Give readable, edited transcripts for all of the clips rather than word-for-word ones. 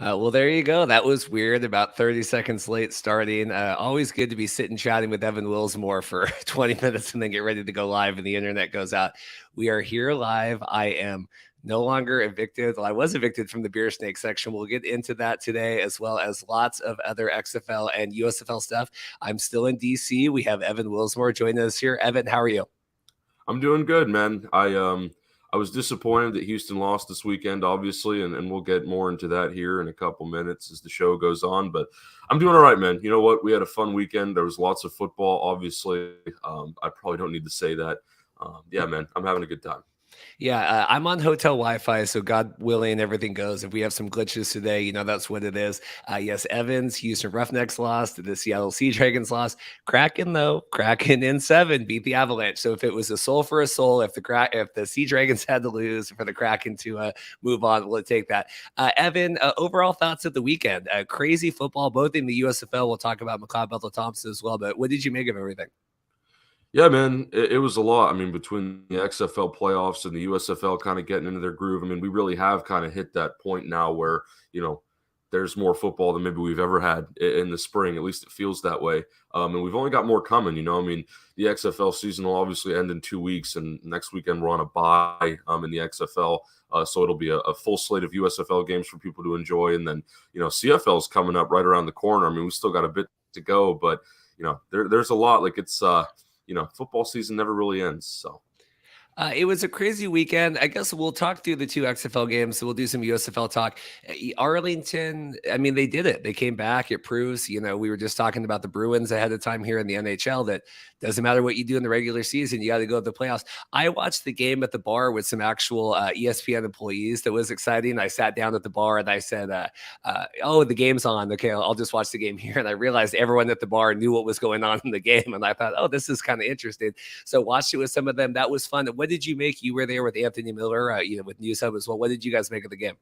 Well, there you go. That was weird. About 30 seconds late starting. Always good to be sitting chatting with Evan Wilsmore for 20 minutes and then get ready to go live and the internet goes out. We are here live. I am no longer evicted. Well, I was evicted from the beer snake section. We'll get into that today, as well as lots of other XFL and USFL stuff. I'm still in DC. We have Evan Wilsmore joining us here. Evan, how are you? I'm doing good, man. I was disappointed that Houston lost this weekend, obviously, and we'll get more into that here in a couple minutes as the show goes on. But I'm doing all right, man. You know what? We had a fun weekend. There was lots of football, obviously. I probably don't need to say that. Yeah, man, I'm having a good time. Yeah, I'm on hotel Wi-Fi, so God willing, everything goes. If we have some glitches today, that's what it is. Yes, Evans, Houston Roughnecks lost. The Seattle Sea Dragons lost. Kraken, though, Kraken in 7 beat the Avalanche. So if it was a soul for a soul, if the Sea Dragons had to lose for the Kraken to move on, we'll take that. Evan, overall thoughts of the weekend? Crazy football, both in the USFL. We'll talk about McLeod Bethel-Thompson as well. But what did you make of everything? Yeah, man, it was a lot. I mean, between the XFL playoffs and the USFL kind of getting into their groove, I mean, we really have kind of hit that point now where, there's more football than maybe we've ever had in the spring. At least it feels that way. And we've only got more coming, I mean, the XFL season will obviously end in 2 weeks, and next weekend we're on a bye in the XFL. So it'll be a full slate of USFL games for people to enjoy. And then, CFL is coming up right around the corner. I mean, we still got a bit to go, but, there's a lot. Like it's football season never really ends. So it was a crazy weekend. I guess we'll talk through the 2 XFL games. So we'll do some USFL talk. Arlington, I mean, they did it. They came back. It proves, we were just talking about the Bruins ahead of time here in the NHL that doesn't matter what you do in the regular season. You got to go to the playoffs. I watched the game at the bar with some actual ESPN employees. That was exciting. I sat down at the bar and I said, oh, the game's on. Okay, I'll just watch the game here. And I realized everyone at the bar knew what was going on in the game. And I thought, oh, this is kind of interesting. So watched it with some of them. That was fun. What did you make? You were there with Anthony Miller, with News Hub as well. What did you guys make of the game?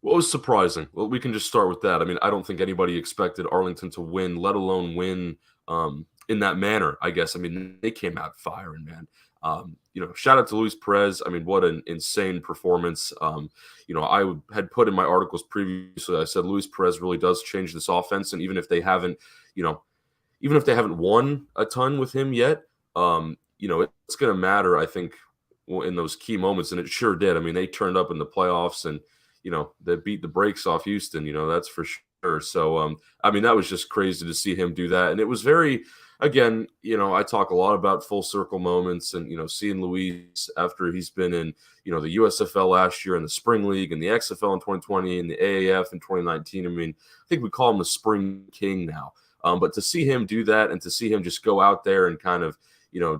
Well, it was surprising. Well, we can just start with that. I mean, I don't think anybody expected Arlington to win, let alone win in that manner, I guess. I mean, they came out firing, man. Shout out to Luis Perez. I mean, what an insane performance. I had put in my articles previously, I said Luis Perez really does change this offense. And even if they haven't won a ton with him yet, it's going to matter, I think, in those key moments. And it sure did. I mean, they turned up in the playoffs and, they beat the brakes off Houston, that's for sure. So, I mean, that was just crazy to see him do that. And it was very, again, I talk a lot about full circle moments and, seeing Luis after he's been in, the USFL last year and the Spring League and the XFL in 2020 and the AAF in 2019. I mean, I think we call him the Spring King now. But to see him do that and to see him just go out there and kind of,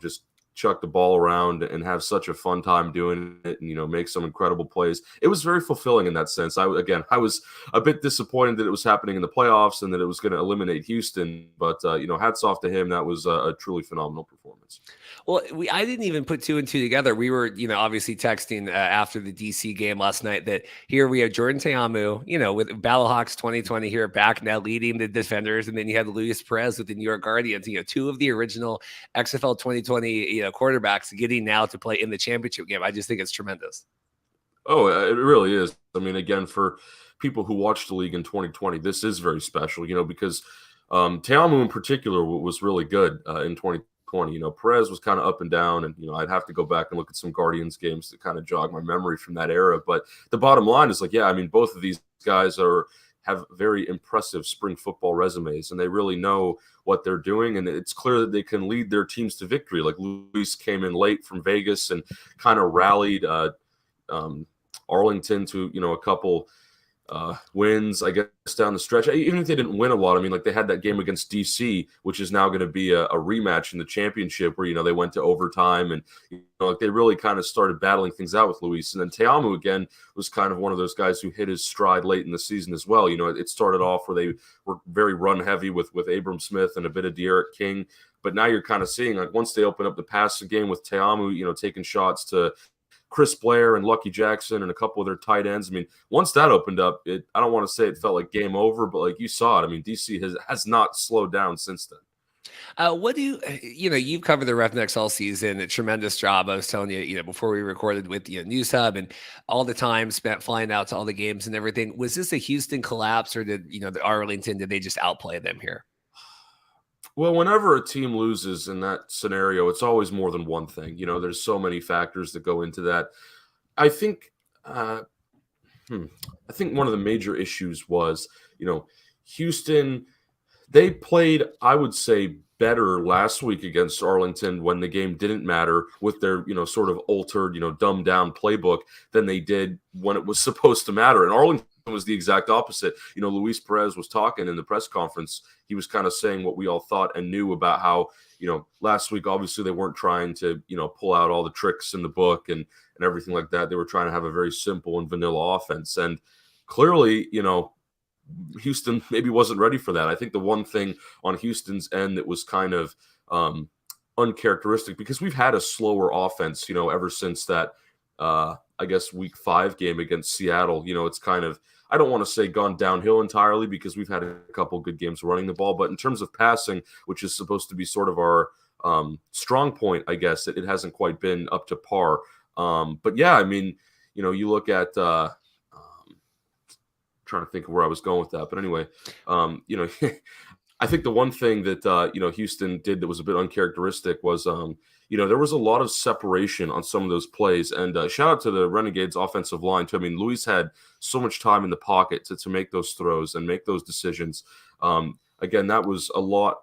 just chuck the ball around and have such a fun time doing it and, make some incredible plays. It was very fulfilling in that sense. I was a bit disappointed that it was happening in the playoffs and that it was going to eliminate Houston, but, hats off to him. That was a truly phenomenal performance. Well, I didn't even put 2 and 2 together. We were, obviously texting after the DC game last night that here we have Jordan Ta'amu, with Battlehawks 2020 here back now leading the defenders. And then you had Luis Perez with the New York Guardians, 2 of the original XFL 2020, quarterbacks getting now to play in the championship game. I just think it's tremendous. Oh, it really is. I mean, again, for people who watched the league in 2020, this is very special, because Ta'amu in particular was really good in 2020. Perez was kind of up and down, and I'd have to go back and look at some Guardians games to kind of jog my memory from that era. But the bottom line is yeah, I mean, both of these guys have very impressive spring football resumes, and they really know what they're doing, and it's clear that they can lead their teams to victory. Like Luis came in late from Vegas and kind of rallied Arlington to a couple wins, I guess, down the stretch. Even if they didn't win a lot, I mean, like they had that game against D.C, which is now going to be a rematch in the championship where, they went to overtime and, like they really kind of started battling things out with Luis. And then Ta'amu, again, was kind of one of those guys who hit his stride late in the season as well. It started off where they were very run heavy with Abram Smith and a bit of De'Eric King. But now you're kind of seeing, like, once they open up the passing game with Ta'amu, taking shots to Chris Blair and Lucky Jackson and a couple of their tight ends. I mean, once that opened up, I don't want to say it felt like game over, but like you saw it. I mean, DC has not slowed down since then. What do you've covered the Roughnecks all season, a tremendous job. I was telling you, before we recorded with News Hub and all the time spent flying out to all the games and everything. Was this a Houston collapse or did, the Arlington, did they just outplay them here? Well, whenever a team loses in that scenario, it's always more than one thing. There's so many factors that go into that. I think, I think one of the major issues was, Houston. They played, I would say, better last week against Arlington when the game didn't matter with their, sort of altered, dumbed down playbook than they did when it was supposed to matter. And Arlington was the exact opposite. Luis Perez was talking in the press conference. He was kind of saying what we all thought and knew about how, last week, obviously they weren't trying to, pull out all the tricks in the book and everything like that. They were trying to have a very simple and vanilla offense. And clearly, Houston maybe wasn't ready for that. I think the one thing on Houston's end that was kind of uncharacteristic, because we've had a slower offense, ever since that, I guess, week 5 game against Seattle. It's kind of, I don't want to say gone downhill entirely because we've had a couple good games running the ball, but in terms of passing, which is supposed to be sort of our strong point, I guess, it hasn't quite been up to par. But yeah, I mean, you look at, trying to think of where I was going with that. But anyway, I think the one thing that, Houston did that was a bit uncharacteristic was, there was a lot of separation on some of those plays. And shout out to the Renegades offensive line, too. I mean, Luis had so much time in the pocket to make those throws and make those decisions. Again, that was a lot,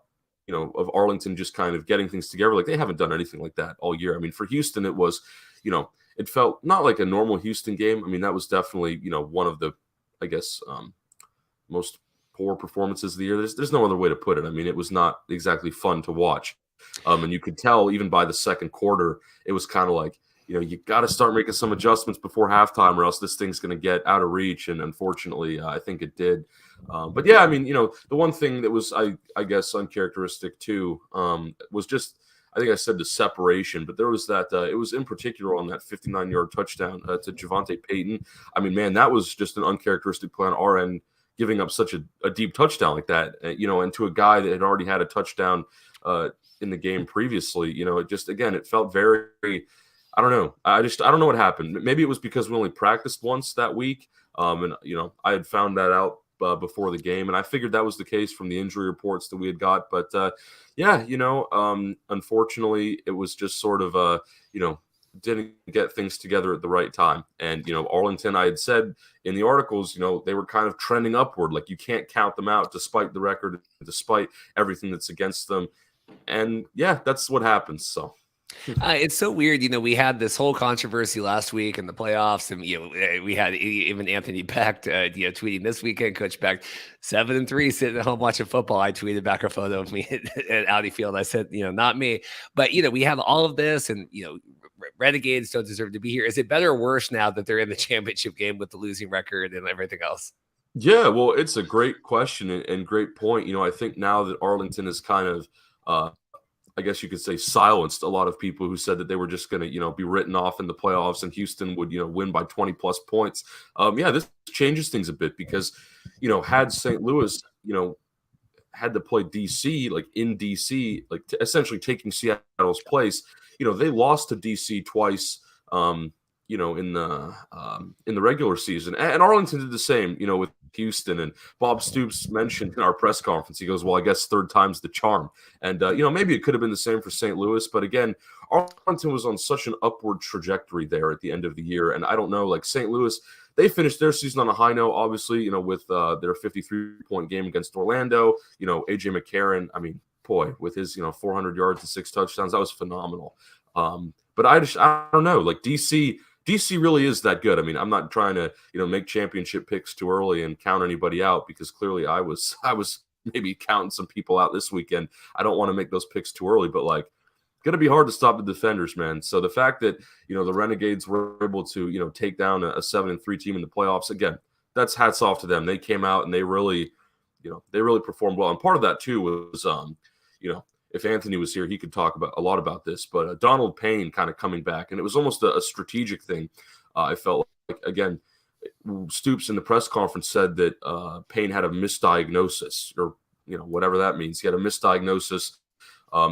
of Arlington just kind of getting things together. Like, they haven't done anything like that all year. I mean, for Houston, it was, it felt not like a normal Houston game. I mean, that was definitely, one of the, I guess, most poor performances of the year. There's no other way to put it. I mean, it was not exactly fun to watch. And you could tell even by the second quarter, it was kind of like, you got to start making some adjustments before halftime or else this thing's going to get out of reach. And unfortunately, I think it did. But yeah, I mean, the one thing that was, I guess, uncharacteristic too, was just, I think I said the separation, but there was that, it was in particular on that 59-yard touchdown to Javonte Payton. I mean, man, that was just an uncharacteristic play on our end, giving up such a deep touchdown like that, and to a guy that had already had a touchdown in the game previously. It just, again, it felt very, I don't know. I don't know what happened. Maybe it was because we only practiced once that week. And, I had found that out before the game, and I figured that was the case from the injury reports that we had got. But yeah, unfortunately, it was just sort of didn't get things together at the right time. And Arlington, I had said in the articles, they were kind of trending upward. Like, you can't count them out despite the record, despite everything that's against them. And yeah, that's what happens. So. It's so weird. We had this whole controversy last week in the playoffs, and we had even Anthony Beck, tweeting this weekend. Coach Beck, 7-3, sitting at home watching football. I tweeted back a photo of me at Audi Field. I said, not me, but we have all of this, and Renegades don't deserve to be here. Is it better or worse now that they're in the championship game with the losing record and everything else? Yeah, well, it's a great question and great point. I think now that Arlington is kind of, I guess you could say, silenced a lot of people who said that they were just going to, be written off in the playoffs and Houston would, win by 20 plus points. Yeah, this changes things a bit because, had St. Louis, had to play DC, like in DC, like essentially taking Seattle's place, they lost to DC twice, in the regular season. And Arlington did the same, with Houston. And Bob Stoops mentioned in our press conference, he goes, well, I guess third time's the charm. And, maybe it could have been the same for St. Louis. But again, Arlington was on such an upward trajectory there at the end of the year. And I don't know, like St. Louis, they finished their season on a high note, obviously, with their 53-point game against Orlando. A.J. McCarron, I mean, boy, with his, 400 yards and 6 touchdowns, that was phenomenal. But I don't know, like DC really is that good. I mean, I'm not trying to, make championship picks too early and count anybody out because clearly I was maybe counting some people out this weekend. I don't want to make those picks too early, but like, going to be hard to stop the defenders, man. So the fact that, the Renegades were able to, take down a 7-3 team in the playoffs, again, that's hats off to them. They came out and they really performed well. And part of that too was, if Anthony was here, he could talk about a lot about this, but Donald Payne kind of coming back, and it was almost a strategic thing. I felt like, again, Stoops in the press conference said that Payne had a misdiagnosis or, whatever that means. He had a misdiagnosis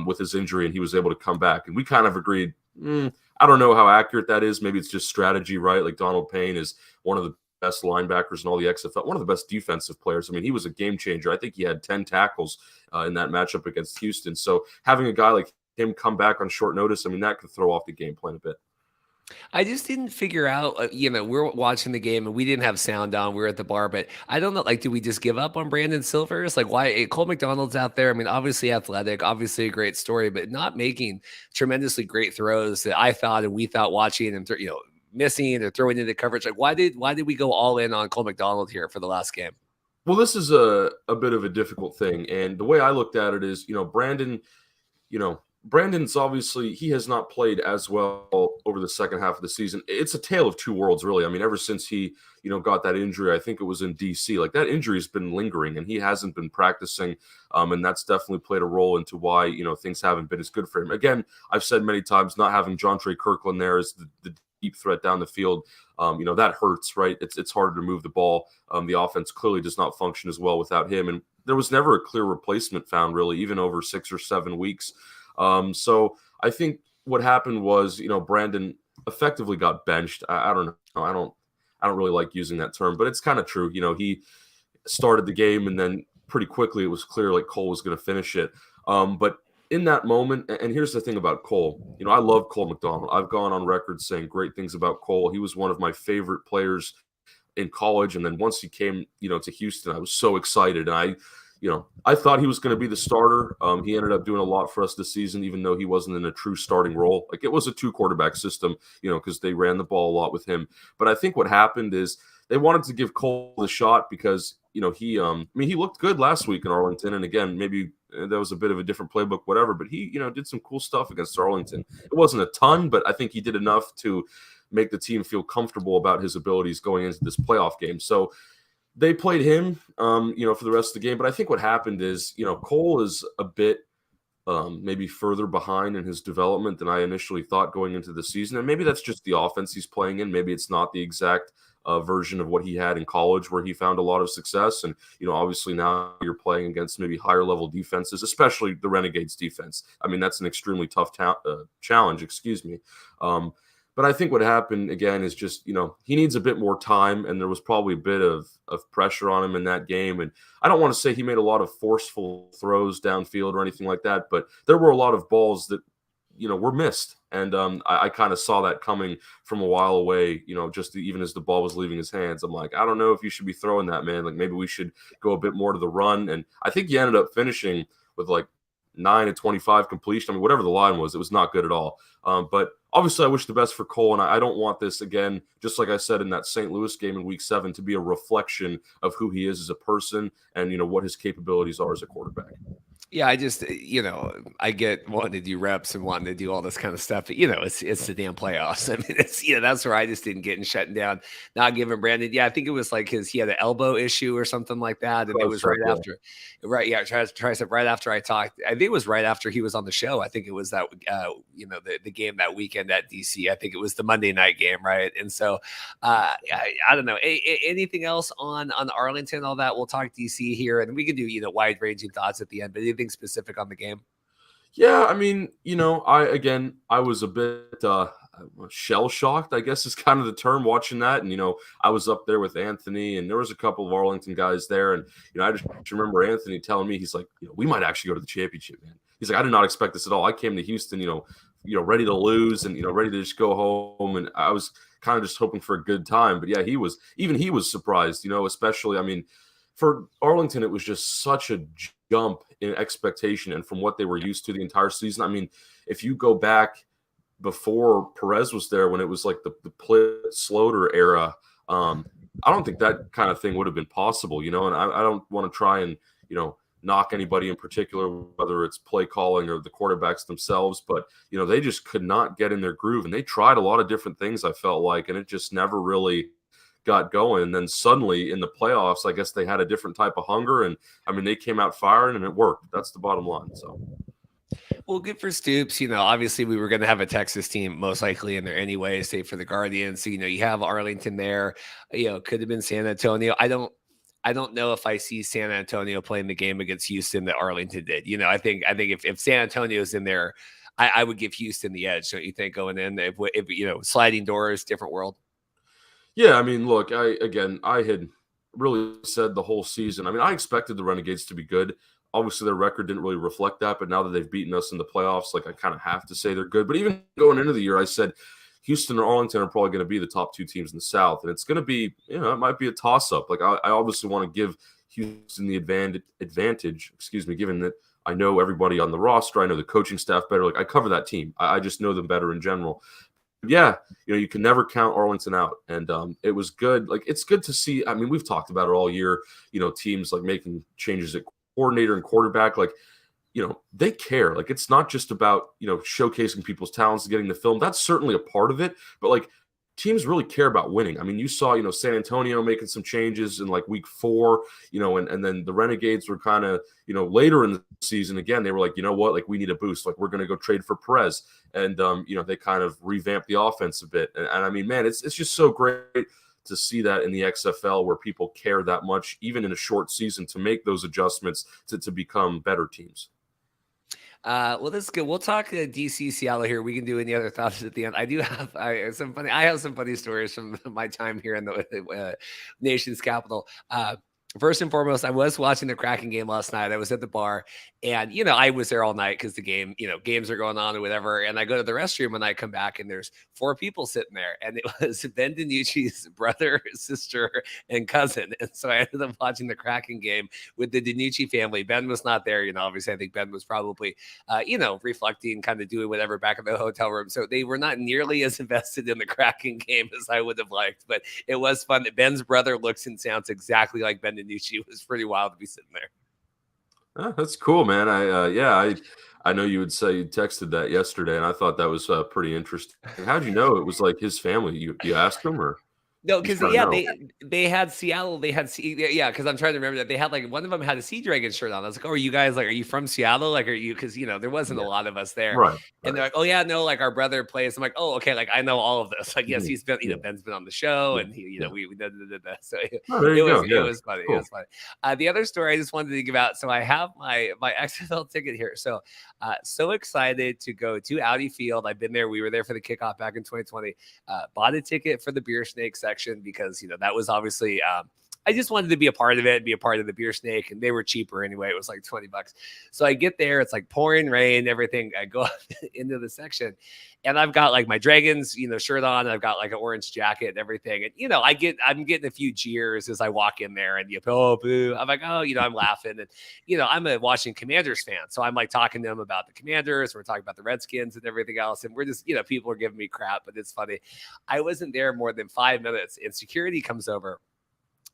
with his injury, and he was able to come back. And we kind of agreed, I don't know how accurate that is. Maybe it's just strategy, right? Like Donald Payne is one of the best linebackers in all the XFL, one of the best defensive players. I mean, he was a game changer. I think he had 10 tackles in that matchup against Houston. So having a guy like him come back on short notice, I mean, that could throw off the game plan a bit. I just didn't figure out, we're watching the game and we didn't have sound on. We were at the bar, but I don't know. Like, did we just give up on Brandon Silvers? Like, why Cole McDonald's out there? I mean, obviously athletic, obviously a great story, but not making tremendously great throws that I thought and we thought watching and missing or throwing into coverage. Like, why did we go all in on Cole McDonald here for the last game? Well, this is a bit of a difficult thing, and the way I looked at it is, Brandon's obviously, he has not played as well over the second half of the season. It's a tale of two worlds, really. I mean, ever since he, got that injury, I think it was in D.C., like that injury has been lingering and he hasn't been practicing. And that's definitely played a role into why, things haven't been as good for him. Again, I've said many times, not having Jontre Kirkland there as the deep threat down the field, that hurts, right? It's harder to move the ball. The offense clearly does not function as well without him. And there was never a clear replacement found, really, even over 6 or 7 weeks. So I think what happened was, Brandon effectively got benched. I don't know. I don't really like using that term, but it's kind of true. He started the game and then pretty quickly it was clear like Cole was going to finish it. But in that moment, and here's the thing about Cole, I love Cole McDonald. I've gone on record saying great things about Cole. He was one of my favorite players in college. And then once he came, to Houston, I was so excited. And I thought he was going to be the starter. He ended up doing a lot for us this season, even though he wasn't in a true starting role. Like, it was a 2-quarterback system, because they ran the ball a lot with him. But I think what happened is they wanted to give Cole the shot because, he looked good last week in Arlington. And again, maybe that was a bit of a different playbook, whatever, but he, did some cool stuff against Arlington. It wasn't a ton, but I think he did enough to make the team feel comfortable about his abilities going into this playoff game. So they played him, for the rest of the game. But I think what happened is, Cole is a bit maybe further behind in his development than I initially thought going into the season. And maybe that's just the offense he's playing in. Maybe it's not the exact version of what he had in college where he found a lot of success. And, obviously now you're playing against maybe higher level defenses, especially the Renegades defense. I mean, that's an extremely tough challenge, But I think what happened, again, is just, he needs a bit more time, and there was probably a bit of pressure on him in that game. And I don't want to say he made a lot of forceful throws downfield or anything like that, but there were a lot of balls that, were missed. And I kind of saw that coming from a while away, just even as the ball was leaving his hands. I'm like, I don't know if you should be throwing that, man. Like, maybe we should go a bit more to the run. And I think he ended up finishing with like 9 of 25 completion. I mean, whatever the line was, it was not good at all. But obviously, I wish the best for Cole, and I don't want this, again, just like I said in that St. Louis game in Week 7, to be a reflection of who he is as a person and, what his capabilities are as a quarterback. Yeah, I just, I get wanting to do reps and wanting to do all this kind of stuff, but it's the damn playoffs. I mean, it's, that's where I just didn't get in shutting down, not giving Brandon. Yeah, I think it was like he had an elbow issue or something like that, and it was right after, right? Yeah, tricep right after I talked. I think it was right after he was on the show. I think it was that, the game that weekend at DC. I think it was the Monday night game, right? And so, I don't know. Anything else on Arlington? All that we'll talk DC here, and we can do wide ranging thoughts at the end, but anything specific on the game? Yeah, I mean, I was a bit shell shocked, I guess is kind of the term, watching that. And I was up there with Anthony, and there was a couple of Arlington guys there, and I just remember Anthony telling me, he's like, we might actually go to the championship, man. He's like, I did not expect this at all. I came to Houston, ready to lose and ready to just go home, and I was kind of just hoping for a good time. But yeah, he was surprised, especially, I mean, for Arlington, it was just such a jump in expectation and from what they were used to the entire season. I mean, if you go back before Perez was there, when it was like the Sloter era, I don't think that kind of thing would have been possible, and I don't want to try and, knock anybody in particular, whether it's play calling or the quarterbacks themselves, but, they just could not get in their groove, and they tried a lot of different things, I felt like, and it just never really got going. And then suddenly in the playoffs, I guess they had a different type of hunger, and I mean, they came out firing and it worked. That's the bottom line. So, well, good for Stoops. Obviously we were going to have a Texas team most likely in there anyway, save for the Guardians. So, you have Arlington there, could have been San Antonio. I don't know if I see San Antonio playing the game against Houston that Arlington did. I think if San Antonio's in there, I would give Houston the edge. Don't you think going in if sliding doors, different world? Yeah, I mean, look, I had really said the whole season. I mean, I expected the Renegades to be good. Obviously, their record didn't really reflect that, but now that they've beaten us in the playoffs, like I kind of have to say they're good. But even going into the year, I said Houston or Arlington are probably going to be the top two teams in the South, and it's going to be, it might be a toss-up. Like I obviously want to give Houston the advantage, given that I know everybody on the roster, I know the coaching staff better. Like I cover that team, I just know them better in general. Yeah, you can never count Arlington out, and it was good. Like it's good to see. I mean, we've talked about it all year. Teams like making changes at coordinator and quarterback. Like, they care. Like it's not just about showcasing people's talents and getting the film. That's certainly a part of it, but like teams really care about winning. I mean, you saw San Antonio making some changes in like week 4. And then the Renegades were kind of later in the season again. They were like, what? Like we need a boost. Like we're going to go trade for Perez. And, they kind of revamped the offense a bit. And I mean, man, it's just so great to see that in the XFL where people care that much, even in a short season, to make those adjustments to become better teams. Well, this is good. We'll talk D.C. Seattle here. We can do any other thoughts at the end. I have some funny stories from my time here in the nation's capital. First and foremost, I was watching the Kraken game last night. I was at the bar, and I was there all night because the game, games are going on or whatever. And I go to the restroom and I come back, and there's 4 people sitting there, and it was Ben DiNucci's brother, sister, and cousin. And so I ended up watching the Kraken game with the DiNucci family. Ben was not there, obviously. I think Ben was probably, reflecting, kind of doing whatever back in the hotel room. So they were not nearly as invested in the Kraken game as I would have liked. But it was fun that Ben's brother looks and sounds exactly like Ben DiNucci. Was pretty wild to be sitting there. Oh, that's cool, man. I know you would say you texted that yesterday, and I thought that was pretty interesting. How'd you know it was like his family? You asked him, or? No, because they had Seattle. Because I'm trying to remember that they had like one of them had a Sea Dragons shirt on. I was like, oh, are you guys like, are you from Seattle? Like, are you? Because there wasn't a lot of us there, right? And they're like, oh yeah, no, like our brother plays. I'm like, oh okay, like I know all of this. Like yes, he's been, Ben's been on the show, and we did that. So it was funny. Cool. It was funny. The other story I just wanted to give out. So I have my XFL ticket here. So so excited to go to Audi Field. I've been there. We were there for the kickoff back in 2020. Bought a ticket for the Beer Snake section because that was obviously I just wanted to be a part of it, be a part of the Beer Snake, and they were cheaper anyway. It was like $20. So I get there, it's like pouring rain, everything. I go into the section, and I've got like my Dragons, shirt on. I've got like an orange jacket and everything, and I'm getting a few jeers as I walk in there, and oh boo. I'm like, oh, I'm laughing, and I'm a Washington Commanders fan, so I'm like talking to them about the Commanders. We're talking about the Redskins and everything else, and we're just people are giving me crap, but it's funny. I wasn't there more than 5 minutes, and security comes over.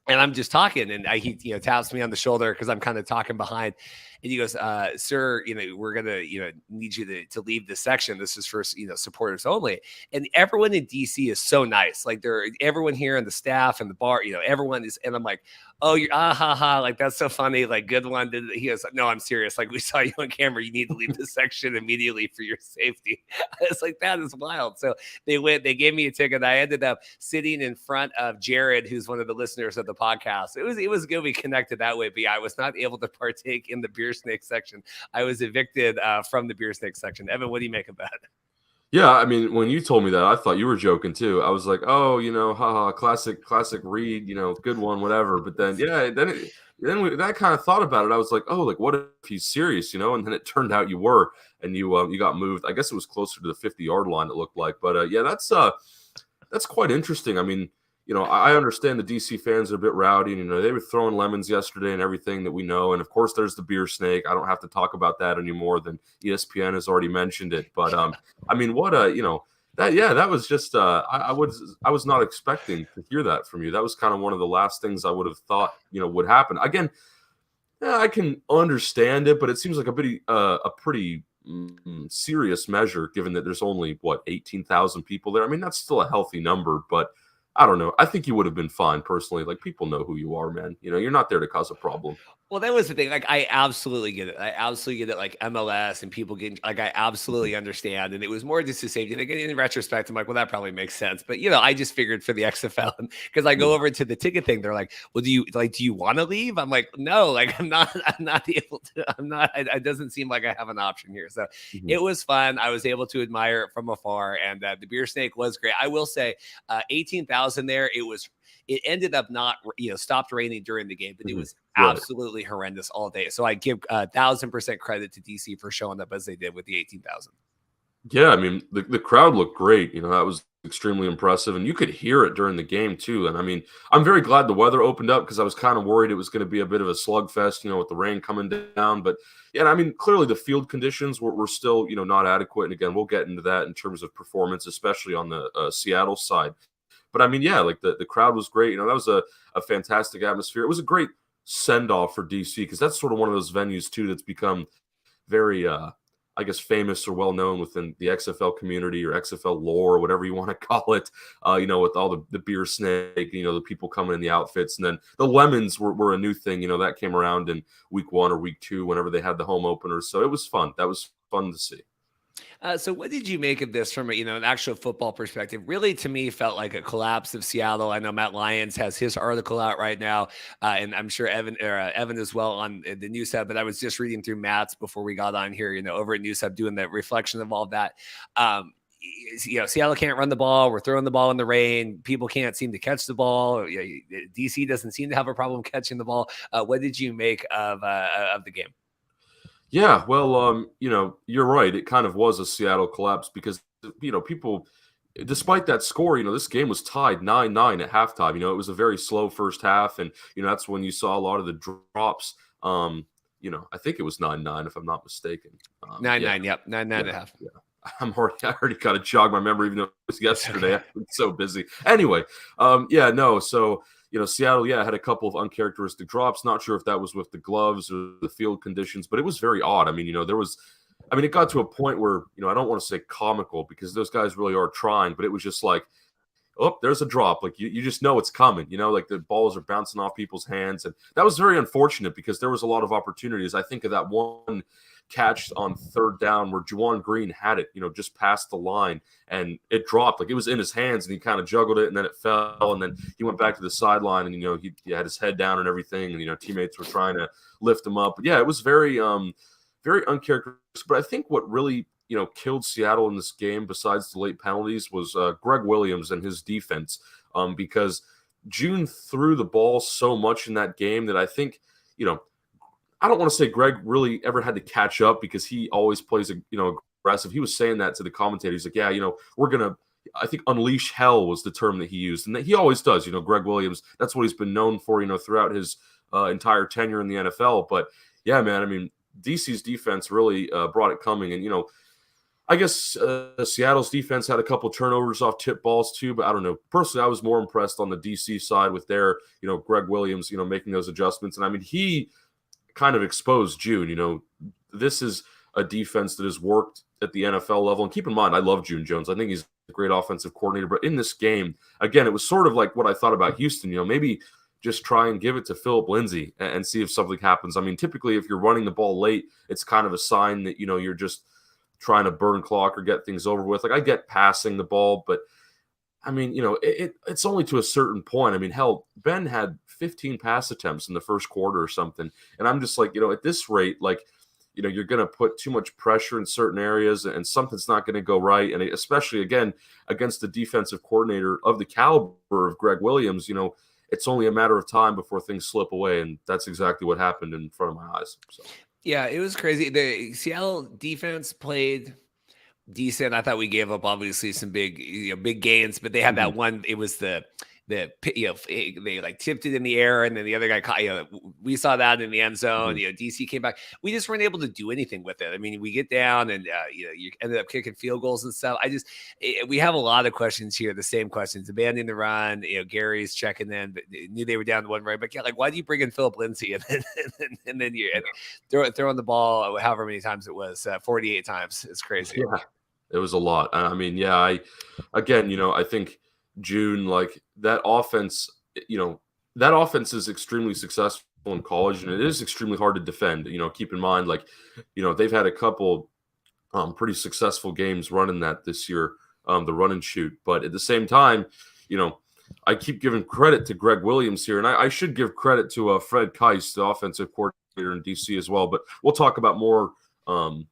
And I'm just talking, and he taps me on the shoulder because I'm kind of talking behind, and he goes, "Sir, we're gonna need you to leave this section. This is for supporters only." And everyone in DC is so nice. Like everyone here and the staff and the bar, everyone is. And I'm like, "Oh, you're like that's so funny. Like good one." He goes, "No, I'm serious. Like we saw you on camera. You need to leave this section immediately for your safety." It's like that is wild. So they gave me a ticket. I ended up sitting in front of Jared, who's one of the listeners of the podcast. It was good we connected that way, but yeah, I was not able to partake in the Beer Snake section. I was evicted from the Beer Snake section. Evan, what do you make of that? Yeah, I mean, when you told me that, I thought you were joking too. I was like, oh, haha, classic Reed, good one, whatever. But then, that kind of thought about it. I was like, oh, like what if he's serious, And then it turned out you were, and you got moved. I guess it was closer to the 50-yard line. It looked like, but that's quite interesting. I mean, I understand the DC fans are a bit rowdy. And, they were throwing lemons yesterday and everything that we know. And of course, there's the Beer Snake. I don't have to talk about that anymore. Than ESPN has already mentioned it. But I mean, what that was just I was not expecting to hear that from you. That was kind of one of the last things I would have thought would happen. Again, I can understand it, but it seems like a pretty serious measure given that there's only 18,000 people there. I mean, that's still a healthy number, but I don't know. I think you would have been fine personally. Like people know who you are, man. You're not there to cause a problem. Well, that was the thing. Like, I absolutely get it. I absolutely get it. Like MLS and people getting like, I absolutely understand. And it was more just a safety thing. And in retrospect, I'm like, well, that probably makes sense. But I just figured for the XFL because I go over to the ticket thing. They're like, well, do you want to leave? I'm like, no, like I'm not able to. I'm not. It doesn't seem like I have an option here. So it was fun. I was able to admire it from afar, and the beer snake was great. I will say, 18,000 there. It ended up not, stopped raining during the game, but it was absolutely horrendous all day. So I give 1,000% credit to DC for showing up as they did with the 18,000. Yeah, I mean, the crowd looked great. That was extremely impressive. And you could hear it during the game, too. And I mean, I'm very glad the weather opened up because I was kind of worried it was going to be a bit of a slugfest, with the rain coming down. But yeah, I mean, clearly the field conditions were still, not adequate. And again, we'll get into that in terms of performance, especially on the Seattle side. But I mean, yeah, like the crowd was great. That was a fantastic atmosphere. It was a great send off for DC because that's sort of one of those venues too that's become very, I guess, famous or well known within the XFL community or XFL lore, or whatever you want to call it. With all the beer snake, the people coming in the outfits, and then the lemons were a new thing. That came around in week 1 or week 2 whenever they had the home openers. So it was fun. That was fun to see. So what did you make of this from an actual football perspective? Really, to me, felt like a collapse of Seattle. I know Matt Lyons has his article out right now, and I'm sure Evan as well on the News Hub. But I was just reading through Matt's before we got on here, over at News Hub, doing the reflection of all that. Seattle can't run the ball. We're throwing the ball in the rain. People can't seem to catch the ball. DC doesn't seem to have a problem catching the ball. What did you make of the game? Yeah, well, you're right. It kind of was a Seattle collapse because, people, despite that score, this game was tied 9-9 at halftime. It was a very slow first half, and that's when you saw a lot of the drops. I think it was 9-9 if I'm not mistaken. 9-9, yep, 9-9 and a half. Yeah. I already got to jog my memory, even though it was yesterday. I've been so busy. Anyway, so. Seattle, had a couple of uncharacteristic drops. Not sure if that was with the gloves or the field conditions, but it was very odd. I mean, it got to a point where, I don't want to say comical because those guys really are trying, but it was just like, oh, there's a drop. Like you just know it's coming, like the balls are bouncing off people's hands. And that was very unfortunate because there was a lot of opportunities. I think of that one catch on third down where Juwan Green had it, just past the line and it dropped. Like it was in his hands and he kind of juggled it and then it fell and then he went back to the sideline and, he had his head down and everything and, teammates were trying to lift him up. But yeah, it was very, very uncharacteristic. But I think what really, killed Seattle in this game besides the late penalties was Greg Williams and his defense because June threw the ball so much in that game that I think, I don't want to say Greg really ever had to catch up because he always plays, aggressive. He was saying that to the commentators. Like, yeah, we're going to, I think unleash hell was the term that he used. And that he always does, Greg Williams. That's what he's been known for, throughout his entire tenure in the NFL. But yeah, man, I mean, DC's defense really brought it coming. And, I guess Seattle's defense had a couple turnovers off tip balls too, but I don't know. Personally, I was more impressed on the DC side with their, Greg Williams, making those adjustments. And I mean, he kind of exposed June. This is a defense that has worked at the NFL level. And keep in mind, I love June Jones. I think he's a great offensive coordinator. But in this game, again, it was sort of like what I thought about Houston. Maybe just try and give it to Philip Lindsay and see if something happens. I mean, typically, if you're running the ball late, it's kind of a sign that, you're just trying to burn clock or get things over with. Like, I get passing the ball, but I mean, it's only to a certain point. I mean, hell, Ben had 15 pass attempts in the first quarter or something. And I'm just like, at this rate, like, you're going to put too much pressure in certain areas and something's not going to go right. And especially, again, against the defensive coordinator of the caliber of Greg Williams, it's only a matter of time before things slip away. And that's exactly what happened in front of my eyes. So. Yeah, it was crazy. The Seattle defense played decent. I thought we gave up obviously some big gains, but they had that one. It was they like tipped it in the air and then the other guy caught. We saw that in the end zone. DC came back. We just weren't able to do anything with it. I mean, we get down and you ended up kicking field goals and stuff. We have a lot of questions here. The same questions: abandoning the run. Gary's checking in, but knew they were down to one right. But yeah, like why do you bring in Philip Lindsay and then you throwing the ball however many times it was 48 times? It's crazy. Yeah. It was a lot. I mean, yeah, I think June, like that offense is extremely successful in college, and it is extremely hard to defend. Keep in mind, like, they've had a couple pretty successful games running that this year, the run and shoot. But at the same time, you know, I keep giving credit to Greg Williams here, and I should give credit to Fred Keiss, the offensive coordinator in DC as well. But we'll talk about more on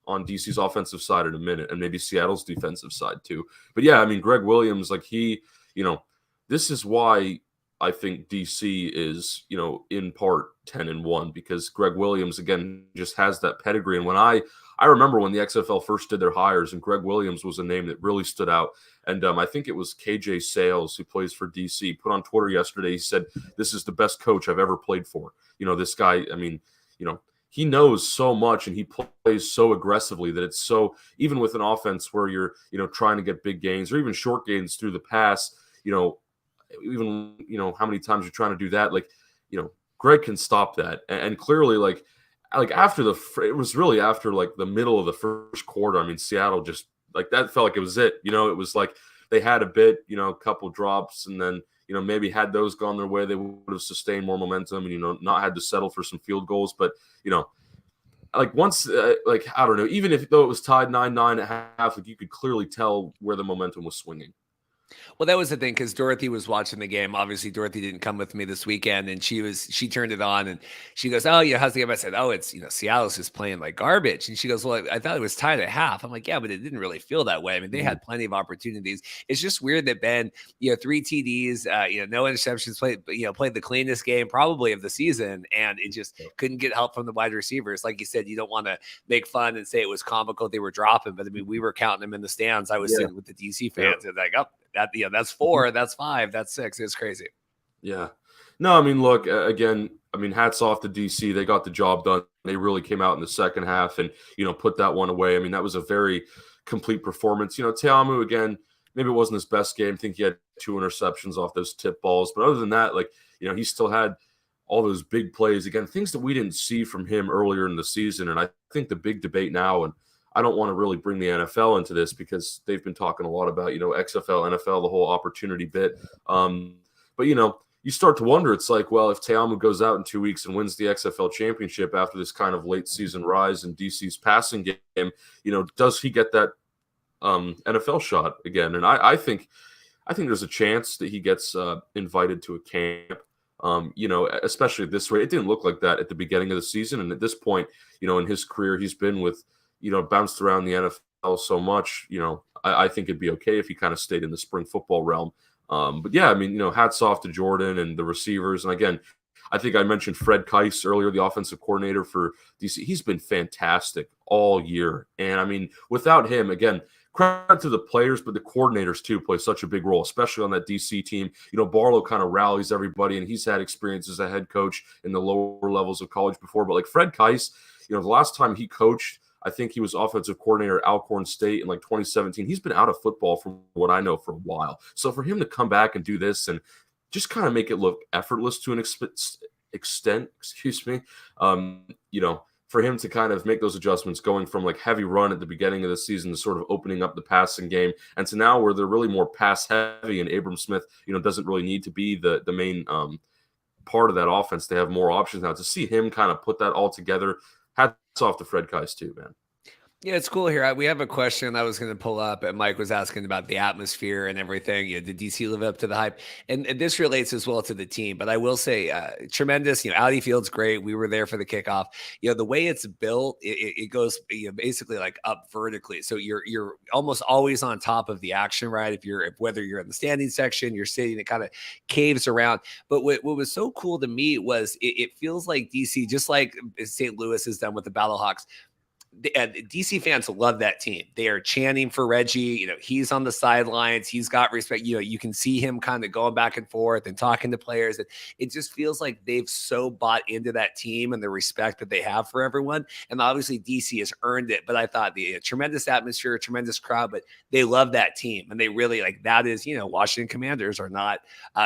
DC's offensive side in a minute, and maybe Seattle's defensive side too. But yeah, I mean, Greg Williams, like this is why I think DC is, in part 10-1, because Greg Williams, again, just has that pedigree. And when I remember when the XFL first did their hires, and Greg Williams was a name that really stood out. And I think it was KJ Sales, who plays for DC, put on Twitter yesterday. He said, "This is the best coach I've ever played for." This guy, I mean, he knows so much, and he plays so aggressively that it's so, even with an offense where you're, trying to get big gains or even short gains through the pass, even, how many times you're trying to do that, like, Greg can stop that. And clearly, like after it was really after like the middle of the first quarter, I mean, Seattle just, like, that felt like it was it. It was like they had a bit, a couple drops, and then, maybe had those gone their way, they would have sustained more momentum and, not had to settle for some field goals. But, like once, like, I don't know, even though it was tied 9-9 at half, like you could clearly tell where the momentum was swinging. Well, that was the thing, because Dorothy was watching the game. Obviously, Dorothy didn't come with me this weekend, and she turned it on, and she goes, "Oh, yeah, how's the game?" I said, "Oh, it's, Seattle's just playing like garbage." And she goes, "Well, I thought it was tied at half." I'm like, "Yeah, but it didn't really feel that way. I mean, they had plenty of opportunities. It's just weird that Ben, 3 TDs, no interceptions, played the cleanest game probably of the season, and it just couldn't get help from the wide receivers. Like you said, you don't want to make fun and say it was comical they were dropping, but I mean, we were counting them in the stands. I was sitting with the DC fans and like, oh, that's 4, that's 5, that's 6. It's crazy. Yeah. No, I mean, look, again, I mean, hats off to DC. They got the job done. They really came out in the second half and, put that one away. I mean, that was a very complete performance. Teamu, again, maybe it wasn't his best game. I think he had 2 interceptions off those tip balls. But other than that, like, he still had all those big plays. Again, things that we didn't see from him earlier in the season. And I think the big debate now, and I don't want to really bring the NFL into this because they've been talking a lot about, XFL, NFL, the whole opportunity bit. But, you start to wonder, it's like, well, if Teamu goes out in 2 weeks and wins the XFL championship after this kind of late season rise in DC's passing game, does he get that NFL shot again? And I think there's a chance that he gets invited to a camp. Especially at this rate. It didn't look like that at the beginning of the season. And at this point, in his career, he's been with, bounced around the NFL so much, I think it'd be okay if he kind of stayed in the spring football realm. But yeah, I mean, hats off to Jordan and the receivers. And again, I think I mentioned Fred Keiss earlier, the offensive coordinator for DC. He's been fantastic all year. And I mean, without him, again, credit to the players, but the coordinators too play such a big role, especially on that DC team. Barlow kind of rallies everybody, and he's had experience as a head coach in the lower levels of college before. But like Fred Keiss, the last time he coached, I think he was offensive coordinator at Alcorn State in like 2017. He's been out of football, from what I know, for a while. So for him to come back and do this and just kind of make it look effortless to an extent, for him to kind of make those adjustments, going from like heavy run at the beginning of the season to sort of opening up the passing game, and to now where they're really more pass heavy, and Abram Smith, doesn't really need to be the main part of that offense. They have more options now. To see him kind of put that all together, hats off to Fred Keiss too, man. Yeah, it's cool here. We have a question I was going to pull up, and Mike was asking about the atmosphere and everything. Did DC live up to the hype? And this relates as well to the team. But I will say, tremendous. Audi Field's great. We were there for the kickoff. The way it's built, it goes basically like up vertically. So you're almost always on top of the action, right? Whether you're in the standing section, you're sitting, it kind of caves around. But what was so cool to me was it feels like DC, just like St. Louis has done with the Battlehawks. The DC fans love that team. They are chanting for Reggie. He's on the sidelines. He's got respect. You can see him kind of going back and forth and talking to players. And it just feels like they've so bought into that team and the respect that they have for everyone. And obviously DC has earned it. But I thought the tremendous atmosphere, tremendous crowd, but they love that team. And they really that is, Washington Commanders are not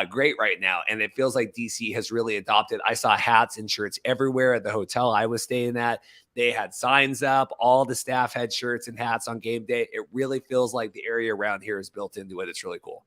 great right now. And it feels like DC has really adopted. I saw hats and shirts everywhere at the hotel I was staying at. They had signs up. All the staff had shirts and hats on game day. It really feels like the area around here is built into it. It's really cool.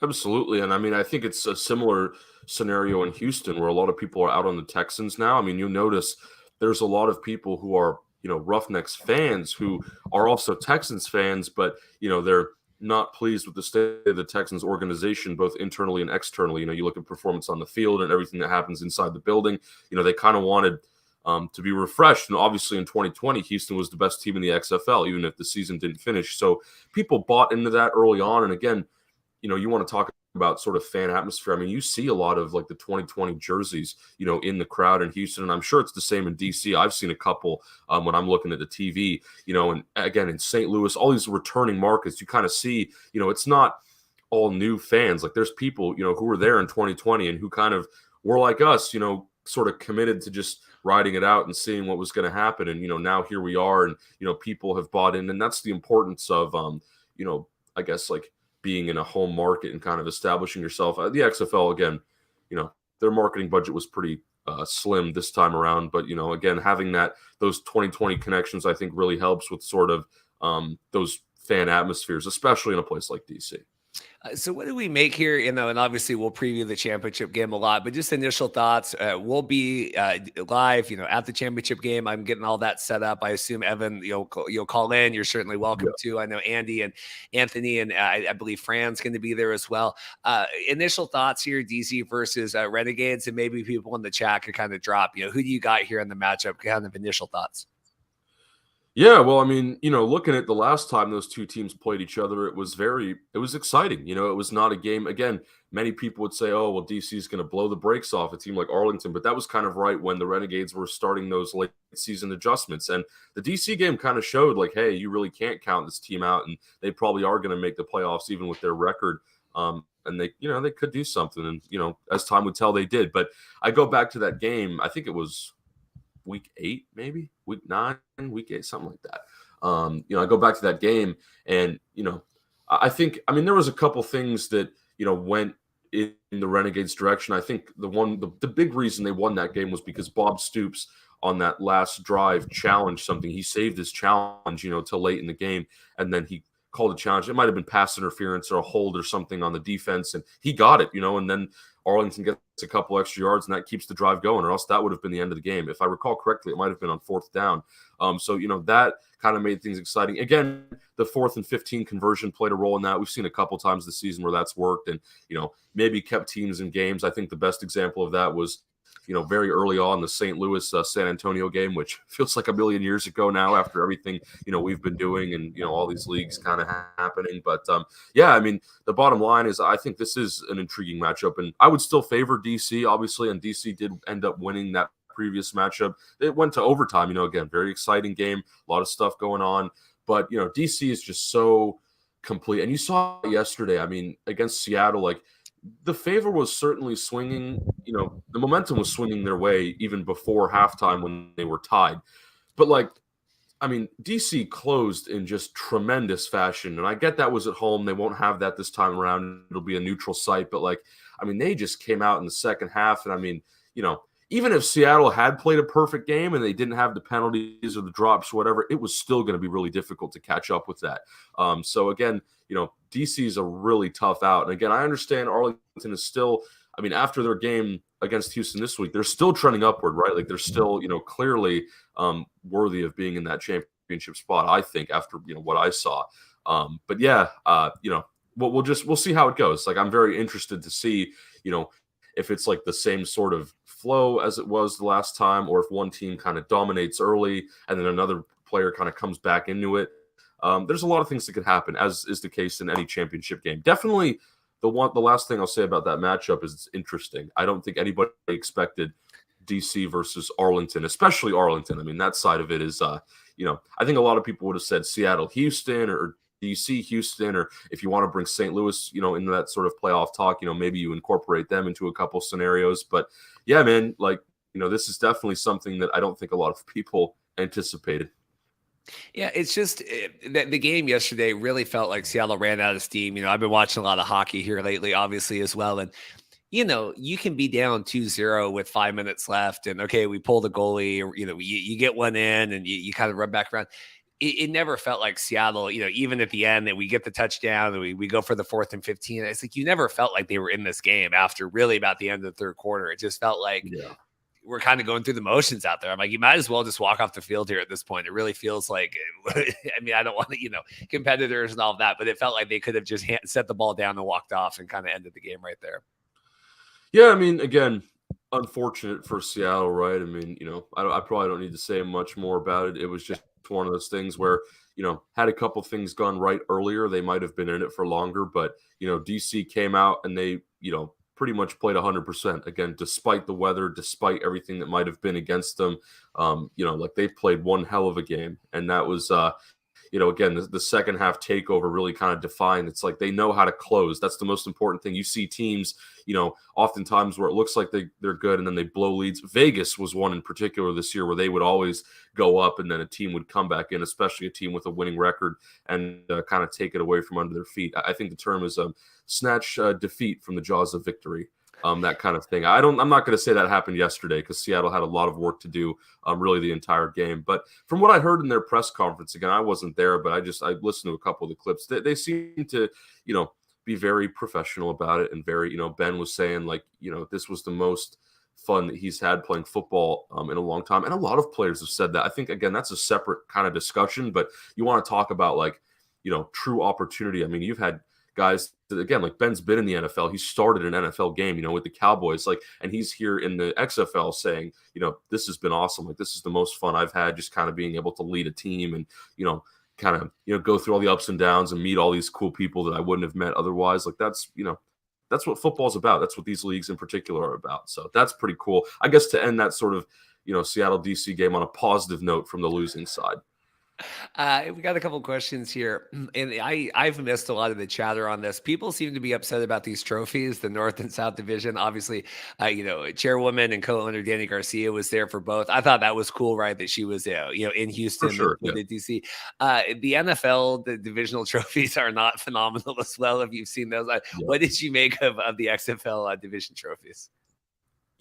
Absolutely. And I mean, I think it's a similar scenario in Houston where a lot of people are out on the Texans now. I mean, you notice there's a lot of people who are, Roughnecks fans who are also Texans fans, but, they're not pleased with the state of the Texans organization, both internally and externally. You look at performance on the field and everything that happens inside the building. They kind of wanted to be refreshed. And obviously in 2020, Houston was the best team in the XFL, even if the season didn't finish. So people bought into that early on. And again, you want to talk about sort of fan atmosphere. I mean, you see a lot of like the 2020 jerseys, in the crowd in Houston, and I'm sure it's the same in DC. I've seen a couple when I'm looking at the TV, and again in St. Louis, all these returning markets, you kind of see, it's not all new fans. Like there's people, who were there in 2020 and who kind of were like us, sort of committed to just riding it out and seeing what was going to happen. And, now here we are, and, people have bought in, and that's the importance of, I guess like being in a home market and kind of establishing yourself. The XFL, again, their marketing budget was pretty slim this time around. But, again, having those 2020 connections, I think really helps with sort of those fan atmospheres, especially in a place like DC. So what do we make here? And obviously we'll preview the championship game a lot, but just initial thoughts. We'll be live, at the championship game. I'm getting all that set up. I assume Evan, you'll call in. You're certainly welcome to. I know Andy and Anthony and I believe Fran's going to be there as well. Initial thoughts here, DC versus Renegades, and maybe people in the chat could kind of drop. Who do you got here in the matchup? Kind of initial thoughts. Yeah, well, I mean, looking at the last time those two teams played each other, it was exciting. It was not a game. Again, many people would say, oh, well, DC is going to blow the brakes off a team like Arlington, but that was kind of right when the Renegades were starting those late season adjustments. And the DC game kind of showed like, hey, you really can't count this team out, and they probably are going to make the playoffs even with their record. And they, they could do something. And, as time would tell, they did. But I go back to that game. I think it was week 8, maybe week 9, week 8, something like that. I go back to that game and, I think, there was a couple things that, went in the Renegades direction. I think the big reason they won that game was because Bob Stoops on that last drive challenged something. He saved his challenge, till late in the game. And then he called a challenge. It might've been pass interference or a hold or something on the defense. And he got it, and then Arlington gets a couple extra yards, and that keeps the drive going, or else that would have been the end of the game. If I recall correctly, it might have been on 4th down. So, that kind of made things exciting. Again, the 4th and 15 conversion played a role in that. We've seen a couple times this season where that's worked and, maybe kept teams in games. I think the best example of that was, very early on the St. Louis San Antonio game, which feels like a million years ago now after everything, we've been doing and, all these leagues kind of happening. But yeah, the bottom line is I think this is an intriguing matchup, and I would still favor DC, obviously, and DC did end up winning that previous matchup. It went to overtime, again, very exciting game, a lot of stuff going on. But, DC is just so complete. And you saw it yesterday, against Seattle, like, the favor was certainly swinging, the momentum was swinging their way even before halftime when they were tied. But DC closed in just tremendous fashion. And I get that was at home. They won't have that this time around. It'll be a neutral site. But they just came out in the second half. And even if Seattle had played a perfect game and they didn't have the penalties or the drops or whatever, it was still going to be really difficult to catch up with that. So again, DC is a really tough out. And again, I understand Arlington is still, after their game against Houston this week, they're still trending upward, right? Like they're still, clearly worthy of being in that championship spot, I think, after, what I saw. But yeah, we'll see how it goes. Like, I'm very interested to see, if it's like the same sort of flow as it was the last time, or if one team kind of dominates early and then another player kind of comes back into it. There's a lot of things that could happen, as is the case in any championship game. Definitely the last thing I'll say about that matchup is it's interesting. I don't think anybody expected DC versus Arlington, especially Arlington. That side of it is, I think a lot of people would have said Seattle, Houston, or DC, Houston, or if you want to bring St. Louis, into that sort of playoff talk, maybe you incorporate them into a couple scenarios. But yeah, man, this is definitely something that I don't think a lot of people anticipated. Yeah, it's just the game yesterday really felt like Seattle ran out of steam. I've been watching a lot of hockey here lately, obviously, as well. And, you can be down 2-0 with 5 minutes left. And, okay, we pull the goalie, or, you get one in and you kind of run back around. it never felt like Seattle, even at the end that we get the touchdown and we go for the 4th and 15. It's like you never felt like they were in this game after really about the end of the third quarter. It just felt like Yeah. we're kind of going through the motions out there. I'm like, you might as well just walk off the field here at this point. It really feels like, I mean, I don't want to, competitors and all of that, but it felt like they could have just set the ball down and walked off and kind of ended the game right there. Yeah, I mean, again, unfortunate for Seattle, right? I mean, I probably don't need to say much more about it. It was just one of those things where, had a couple things gone right earlier, they might have been in it for longer. But, DC came out and they, pretty much played 100% again, despite the weather, despite everything that might have been against them. Like they played one hell of a game. And that was, again, the second half takeover really kind of defined. It's like they know how to close. That's the most important thing. You see teams, oftentimes where it looks like they're good and then they blow leads. Vegas was one in particular this year where they would always go up and then a team would come back in, especially a team with a winning record, and kind of take it away from under their feet. I think the term is snatch defeat from the jaws of victory. That kind of thing. I'm not going to say that happened yesterday because Seattle had a lot of work to do really the entire game. But from what I heard in their press conference, again, I wasn't there, but I listened to a couple of the clips. They seem to, be very professional about it. And very, Ben was saying like, this was the most fun that he's had playing football in a long time. And a lot of players have said that. I think, again, that's a separate kind of discussion, but you want to talk about like, true opportunity. I mean, you've had guys that, again, like Ben's been in the NFL. He started an NFL game, with the Cowboys, and he's here in the XFL saying, this has been awesome. Like, this is the most fun I've had, just kind of being able to lead a team and, kind of, go through all the ups and downs and meet all these cool people that I wouldn't have met otherwise. Like that's what football's about. That's what these leagues in particular are about. So that's pretty cool. I guess to end that sort of, Seattle DC game on a positive note from the losing side. We got a couple questions here, and I've missed a lot of the chatter on this. People seem to be upset about these trophies, the North and South Division. Obviously, Chairwoman and co-owner Danny Garcia was there for both. I thought that was cool, right? That she was, in Houston sure, with the DC. The NFL, the divisional trophies are not phenomenal as well. If you've seen those, what did you make of the XFL division trophies?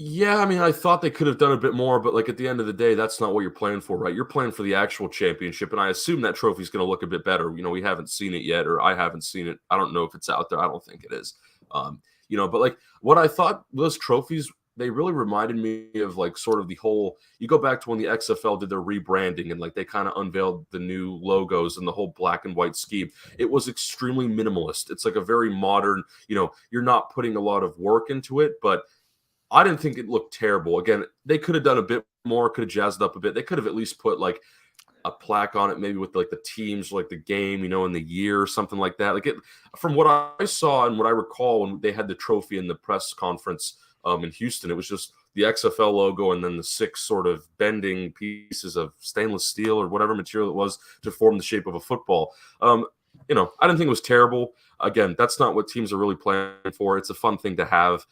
Yeah, I mean, I thought they could have done a bit more, but like at the end of the day, that's not what you're playing for, right? You're playing for the actual championship, and I assume that trophy is going to look a bit better. We haven't seen it yet, or I haven't seen it. I don't know if it's out there. I don't think it is. But like what I thought those trophies, they really reminded me of like sort of the whole. You go back to when the XFL did their rebranding and like they kind of unveiled the new logos and the whole black and white scheme. It was extremely minimalist. It's like a very modern. You're not putting a lot of work into it, but I didn't think it looked terrible. Again, they could have done a bit more, could have jazzed up a bit. They could have at least put like a plaque on it, maybe with like the teams, like the game, and the year or something like that. Like it, from what I saw and what I recall when they had the trophy in the press conference in Houston, it was just the XFL logo and then the 6 sort of bending pieces of stainless steel or whatever material it was to form the shape of a football. I didn't think it was terrible. Again, that's not what teams are really playing for. It's a fun thing to have.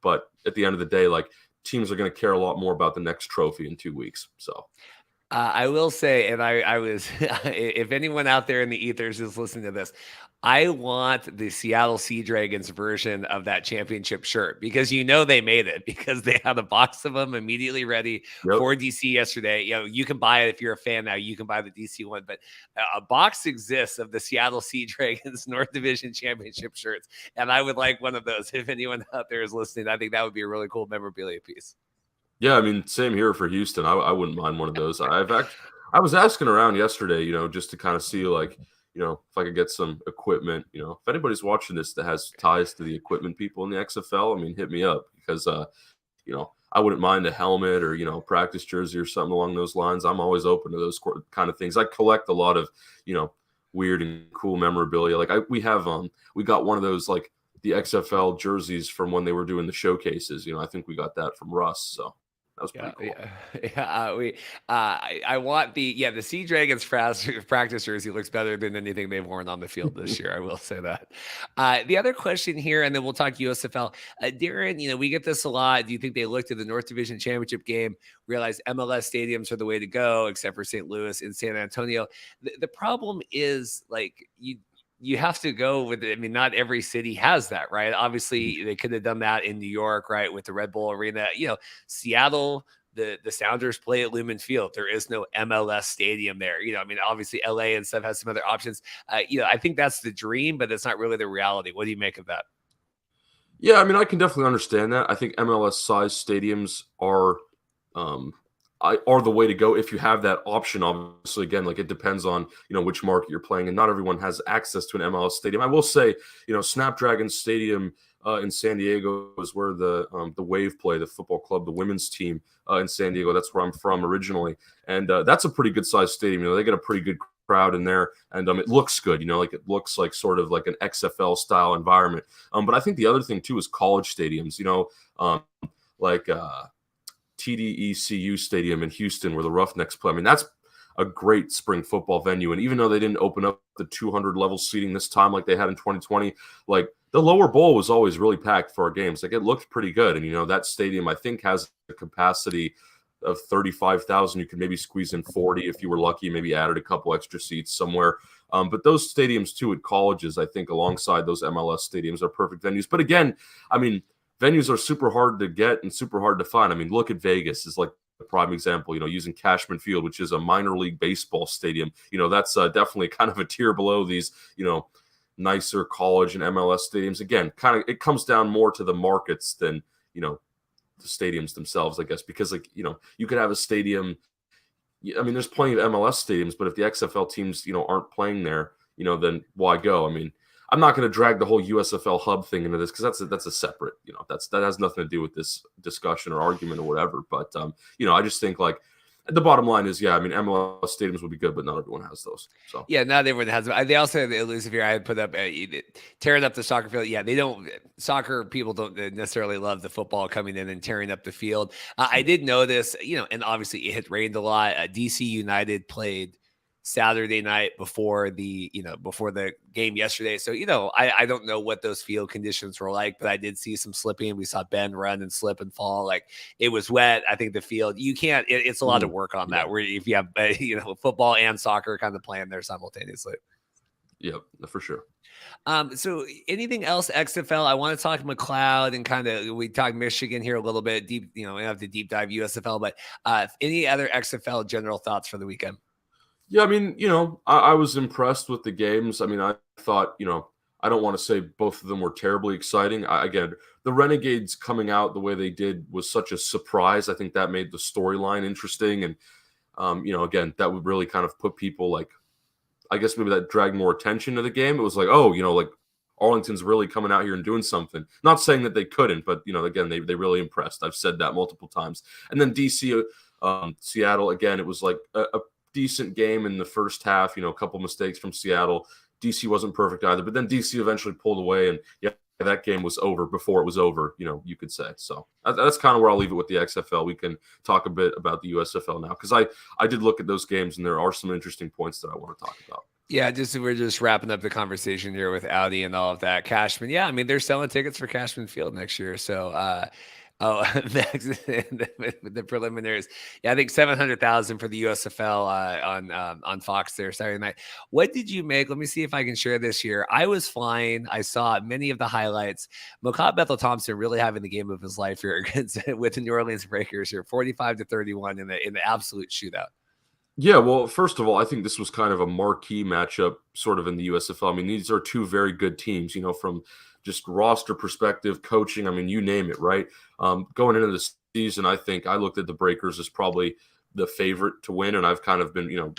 But at the end of the day, like teams are going to care a lot more about the next trophy in 2 weeks. So I will say, and I was, if anyone out there in the ethers is listening to this, I want the Seattle Sea Dragons version of that championship shirt because they made it because they had a box of them immediately ready for DC yesterday. You can buy it if you're a fan now. You can buy the DC one, but a box exists of the Seattle Sea Dragons North Division Championship shirts, and I would like one of those. If anyone out there is listening, I think that would be a really cool memorabilia piece. Yeah, I mean, same here for Houston. I wouldn't mind one of those. I was asking around yesterday, just to kind of see like, if I could get some equipment, if anybody's watching this that has ties to the equipment people in the XFL, I mean, hit me up because, I wouldn't mind a helmet or, practice jersey or something along those lines. I'm always open to those kind of things. I collect a lot of, weird and cool memorabilia. Like we got one of those, like the XFL jerseys from when they were doing the showcases. I think we got that from Russ. So that was pretty cool. I want the Sea Dragons practice jersey looks better than anything they've worn on the field this year. I will say that. The other question here, and then we'll talk USFL. Darren, we get this a lot. Do you think they looked at the North Division Championship game, realized MLS stadiums are the way to go, except for St. Louis and San Antonio? The problem is like you have to go with it. I mean, not every city has that, right? Obviously, they could have done that in New York, right, with the Red Bull Arena. Seattle the Sounders play at Lumen Field. There is no MLS stadium there. I mean, obviously LA and stuff has some other options. I think that's the dream, but that's not really the reality. What do you make of that? Yeah, I mean, I can definitely understand that. I think MLS size stadiums um, are the way to go if you have that option. Obviously, again, like it depends on which market you're playing, and not everyone has access to an MLS stadium. I will say, Snapdragon Stadium in San Diego is where the Wave play, the football club, the women's team in San Diego. That's where I'm from originally, and that's a pretty good sized stadium. They get a pretty good crowd in there, and it looks good. Like it looks like sort of like an XFL style environment. But I think the other thing too is college stadiums. Like TDECU Stadium in Houston, where the Roughnecks play. I mean, that's a great spring football venue. And even though they didn't open up the 200 level seating this time like they had in 2020, like the lower bowl was always really packed for our games. Like it looked pretty good. And, that stadium, I think, has a capacity of 35,000. You could maybe squeeze in 40 if you were lucky, maybe added a couple extra seats somewhere. But those stadiums, too, at colleges, I think, alongside those MLS stadiums are perfect venues. But again, I mean, venues are super hard to get and super hard to find. I mean, look at Vegas is like the prime example, using Cashman Field, which is a minor league baseball stadium. That's definitely kind of a tier below these, nicer college and MLS stadiums. Again, kind of it comes down more to the markets than, the stadiums themselves, I guess, because you could have a stadium. I mean, there's plenty of MLS stadiums, but if the XFL teams, aren't playing there, then why go? I mean, I'm not going to drag the whole USFL hub thing into this because that's a separate, that has nothing to do with this discussion or argument or whatever. But, I just think like the bottom line is, yeah, I mean, MLS stadiums would be good, but not everyone has those. So yeah, not everyone has them. They also have the elusive here. I had put up tearing up the soccer field. Yeah, soccer people don't necessarily love the football coming in and tearing up the field. I did notice, and obviously it had rained a lot. DC United played Saturday night before the game yesterday. So, I don't know what those field conditions were like, but I did see some slipping. We saw Ben run and slip and fall. Like it was wet. I think the field, it's a lot of work on that where if you have, football and soccer kind of playing there simultaneously. Yep, for sure. So anything else XFL? I want to talk McLeod and kind of we talk Michigan here a little bit deep, we have to deep dive USFL, but any other XFL general thoughts for the weekend? Yeah, I mean, I was impressed with the games. I mean, I thought, I don't want to say both of them were terribly exciting. Again, the Renegades coming out the way they did was such a surprise. I think that made the storyline interesting. And, again, that would really kind of put people like, I guess maybe that dragged more attention to the game. It was like, oh, like Arlington's really coming out here and doing something. Not saying that they couldn't, but, again, they really impressed. I've said that multiple times. And then DC, Seattle, again, it was like a decent game in the first half, a couple mistakes from Seattle. DC wasn't perfect either, but then DC eventually pulled away, and yeah, that game was over before it was over, you could say. So that's kind of where I'll leave it with the XFL. We can talk a bit about the USFL now, because I did look at those games, and there are some interesting points that I want to talk about. Yeah, we're just wrapping up the conversation here with Audi and all of that. Cashman, yeah, I mean, they're selling tickets for Cashman Field next year, so the preliminaries. Yeah, I think 700,000 for the USFL on Fox there Saturday night. What did you make? Let me see if I can share this here. I was fine. I saw many of the highlights. Makab Bethel-Thompson really having the game of his life here against with the New Orleans Breakers here, 45-31 in the absolute shootout. Yeah, well, first of all, I think this was kind of a marquee matchup sort of in the USFL. I mean, these are two very good teams, from just roster perspective, coaching, I mean, you name it, right? Going into the season, I think I looked at the Breakers as probably the favorite to win, and I've kind of been,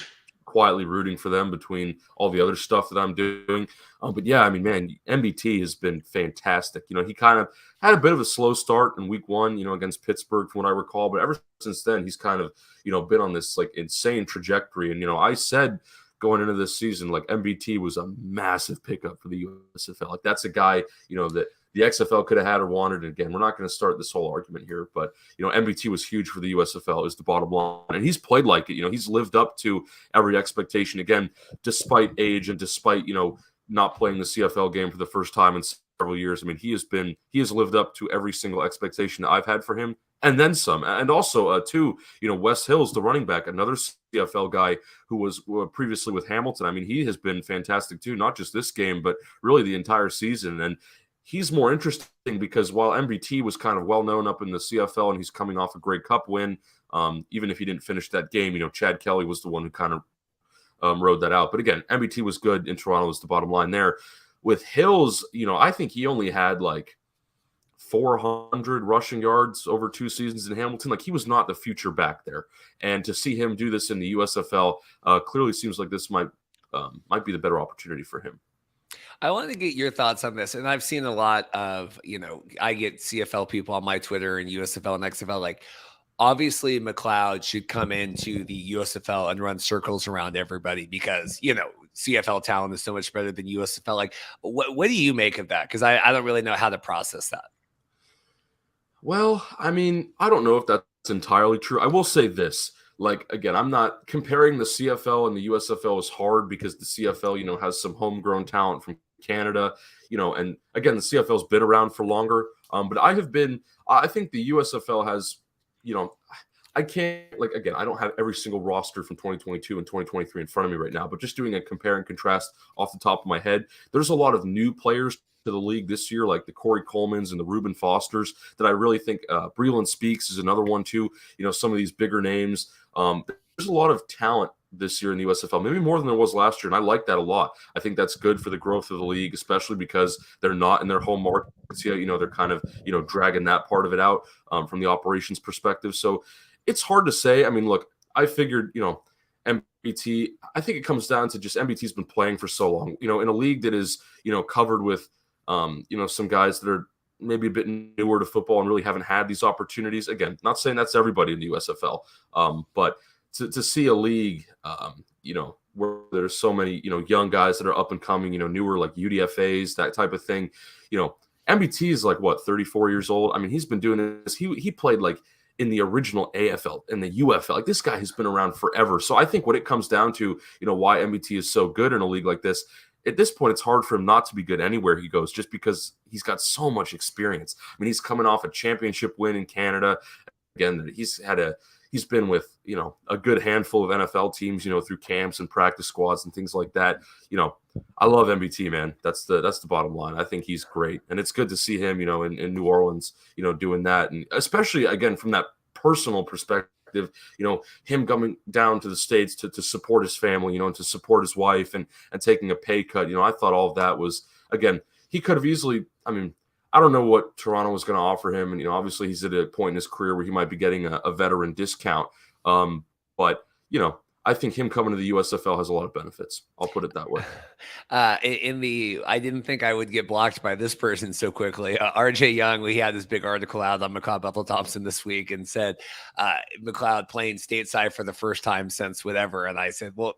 quietly rooting for them between all the other stuff that I'm doing. But yeah, I mean, man, MBT has been fantastic. He kind of had a bit of a slow start in week one, against Pittsburgh, from what I recall. But ever since then, he's kind of, been on this like insane trajectory. And, I said going into this season, like MBT was a massive pickup for the USFL. Like that's a guy, that the XFL could have had or wanted. And again, we're not going to start this whole argument here, but, MBT was huge for the USFL is the bottom line. And he's played like it, he's lived up to every expectation. Again, despite age and despite, not playing the CFL game for the first time in several years. I mean, he has lived up to every single expectation that I've had for him. And then some. And also, too, Wes Hills, the running back, another CFL guy who was previously with Hamilton. I mean, he has been fantastic, too, not just this game, but really the entire season. And he's more interesting because while MBT was kind of well known up in the CFL and he's coming off a Grey Cup win, even if he didn't finish that game, Chad Kelly was the one who kind of rode that out. But again, MBT was good in Toronto is the bottom line there. With Hills, I think he only had like 400 rushing yards over 2 seasons in Hamilton. Like, he was not the future back there. And to see him do this in the USFL clearly seems like this might be the better opportunity for him. I want to get your thoughts on this. And I've seen a lot of, I get CFL people on my Twitter and USFL and XFL. Like, obviously, McLeod should come into the USFL and run circles around everybody because, CFL talent is so much better than USFL. Like, what do you make of that? Because I don't really know how to process that. Well, I mean, I don't know if that's entirely true. I will say this. Like, again, I'm not comparing the CFL and the USFL is hard because the CFL, has some homegrown talent from Canada, and again, the CFL's been around for longer. But I think the USFL has, I can't, like, again, I don't have every single roster from 2022 and 2023 in front of me right now, but just doing a compare and contrast off the top of my head, there's a lot of new players to the league this year, like the Corey Colemans and the Reuben Fosters, that I really think Breland Speaks is another one too. Some of these bigger names. There's a lot of talent this year in the USFL, maybe more than there was last year, and I like that a lot. I think that's good for the growth of the league, especially because they're not in their home markets yet. They're kind of dragging that part of it out from the operations perspective. So it's hard to say. I mean, look, I figured MBT. I think it comes down to just MBT's been playing for so long. In a league that is covered with some guys that are maybe a bit newer to football and really haven't had these opportunities. Again, not saying that's everybody in the USFL, but to see a league, where there's so many, young guys that are up and coming, newer, like UDFAs, that type of thing. MBT is like, what, 34 years old? I mean, he's been doing this. He played like in the original AFL and the UFL. Like, this guy has been around forever. So I think what it comes down to, why MBT is so good in a league like this, at this point, it's hard for him not to be good anywhere he goes, just because he's got so much experience. I mean, he's coming off a championship win in Canada. Again, he's been with, a good handful of NFL teams, through camps and practice squads and things like that. I love MBT, man. That's the bottom line. I think he's great. And it's good to see him, in New Orleans, doing that. And especially, again, from that personal perspective, him coming down to the States to support his family, and to support his wife and taking a pay cut. I thought all of that was, again, he could have easily, I mean, I don't know what Toronto was going to offer him. And, obviously he's at a point in his career where he might be getting a veteran discount. But, I think him coming to the USFL has a lot of benefits. I'll put it that way. I didn't think I would get blocked by this person so quickly. RJ Young, we had this big article out on McLeod Bethel-Thompson this week and said McLeod playing stateside for the first time since whatever. And I said, well,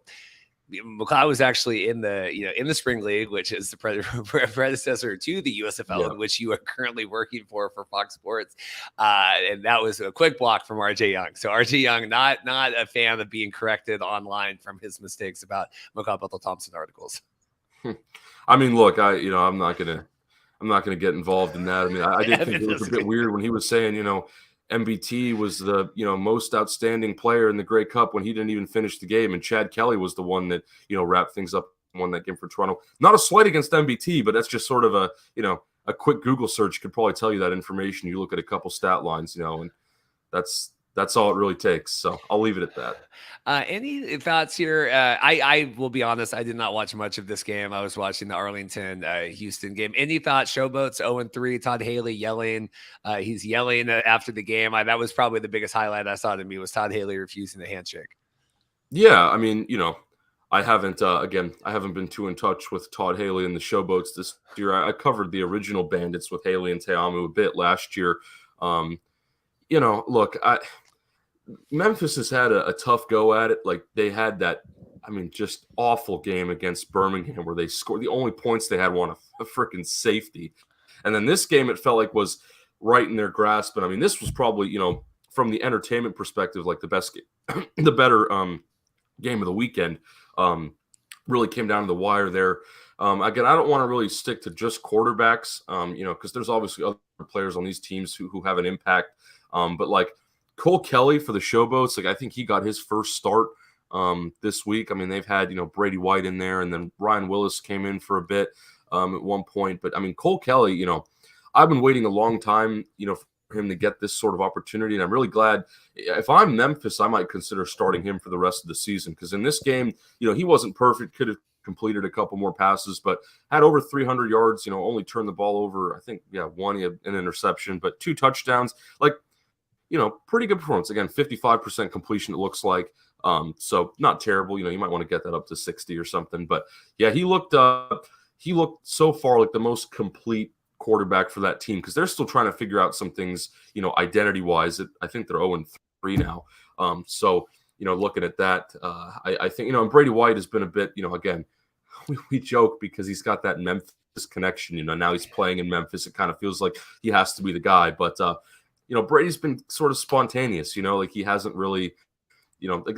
McLeod was actually in the spring league, which is the predecessor to the USFL, in which you are currently working for Fox Sports. And that was a quick block from RJ Young. So RJ Young, not a fan of being corrected online from his mistakes about McLeod Bethel-Thompson articles. I mean, look, I'm not gonna get involved in that. I mean, I did think it was a bit weird when he was saying, MBT was the most outstanding player in the Grey Cup when he didn't even finish the game, and Chad Kelly was the one that wrapped things up and won that game for Toronto. Not a slight against MBT, but that's just sort of a quick Google search could probably tell you that information. You look at a couple stat lines, and that's all it really takes. So I'll leave it at that. Any thoughts here? I will be honest, I did not watch much of this game. I was watching the Arlington Houston game. Any thoughts? Showboats 0-3. Todd Haley yelling. He's yelling after the game. That was probably the biggest highlight I saw to me was Todd Haley refusing the handshake. Yeah, I mean, I haven't been too in touch with Todd Haley and the Showboats this year. I covered the original Bandits with Haley and Teamu a bit last year. Look, Memphis has had a tough go at it. Like, they had that, just awful game against Birmingham where they scored. The only points they had won a freaking safety. And then this game, it felt like was right in their grasp. But this was probably, from the entertainment perspective, like the best game, the better game of the weekend. Really came down to the wire there. Again, I don't want to really stick to just quarterbacks, because there's obviously other players on these teams who have an impact. But like Cole Kelly for the Showboats, like I think he got his first start this week. They've had, Brady White in there, and then Ryan Willis came in for a bit. at one point. But I mean, Cole Kelly, you know, I've been waiting a long time, you know, for him to get this sort of opportunity. And I'm really glad. If I'm Memphis, I might consider starting him for the rest of the season, because in this game, you know, he wasn't perfect, could have completed a couple more passes, but had over 300 yards, you know, only turned the ball over, I think, one, he had an interception, but 2 touchdowns. Like, you know, pretty good performance. Again, 55% completion, it looks like. So not terrible. You know, you might want to get that up to 60 or something. But yeah, he looked so far like the most complete quarterback for that team, because they're still trying to figure out some things, you know, identity-wise. I think they're 0-3 now. So, you know, looking at that, I think, you know, and Brady White has been a bit, you know, again, we joke because he's got that Memphis connection. You know, now he's playing in Memphis. It kind of feels like he has to be the guy. But, you know, Brady's been sort of spontaneous, you know, like he hasn't really, you know, like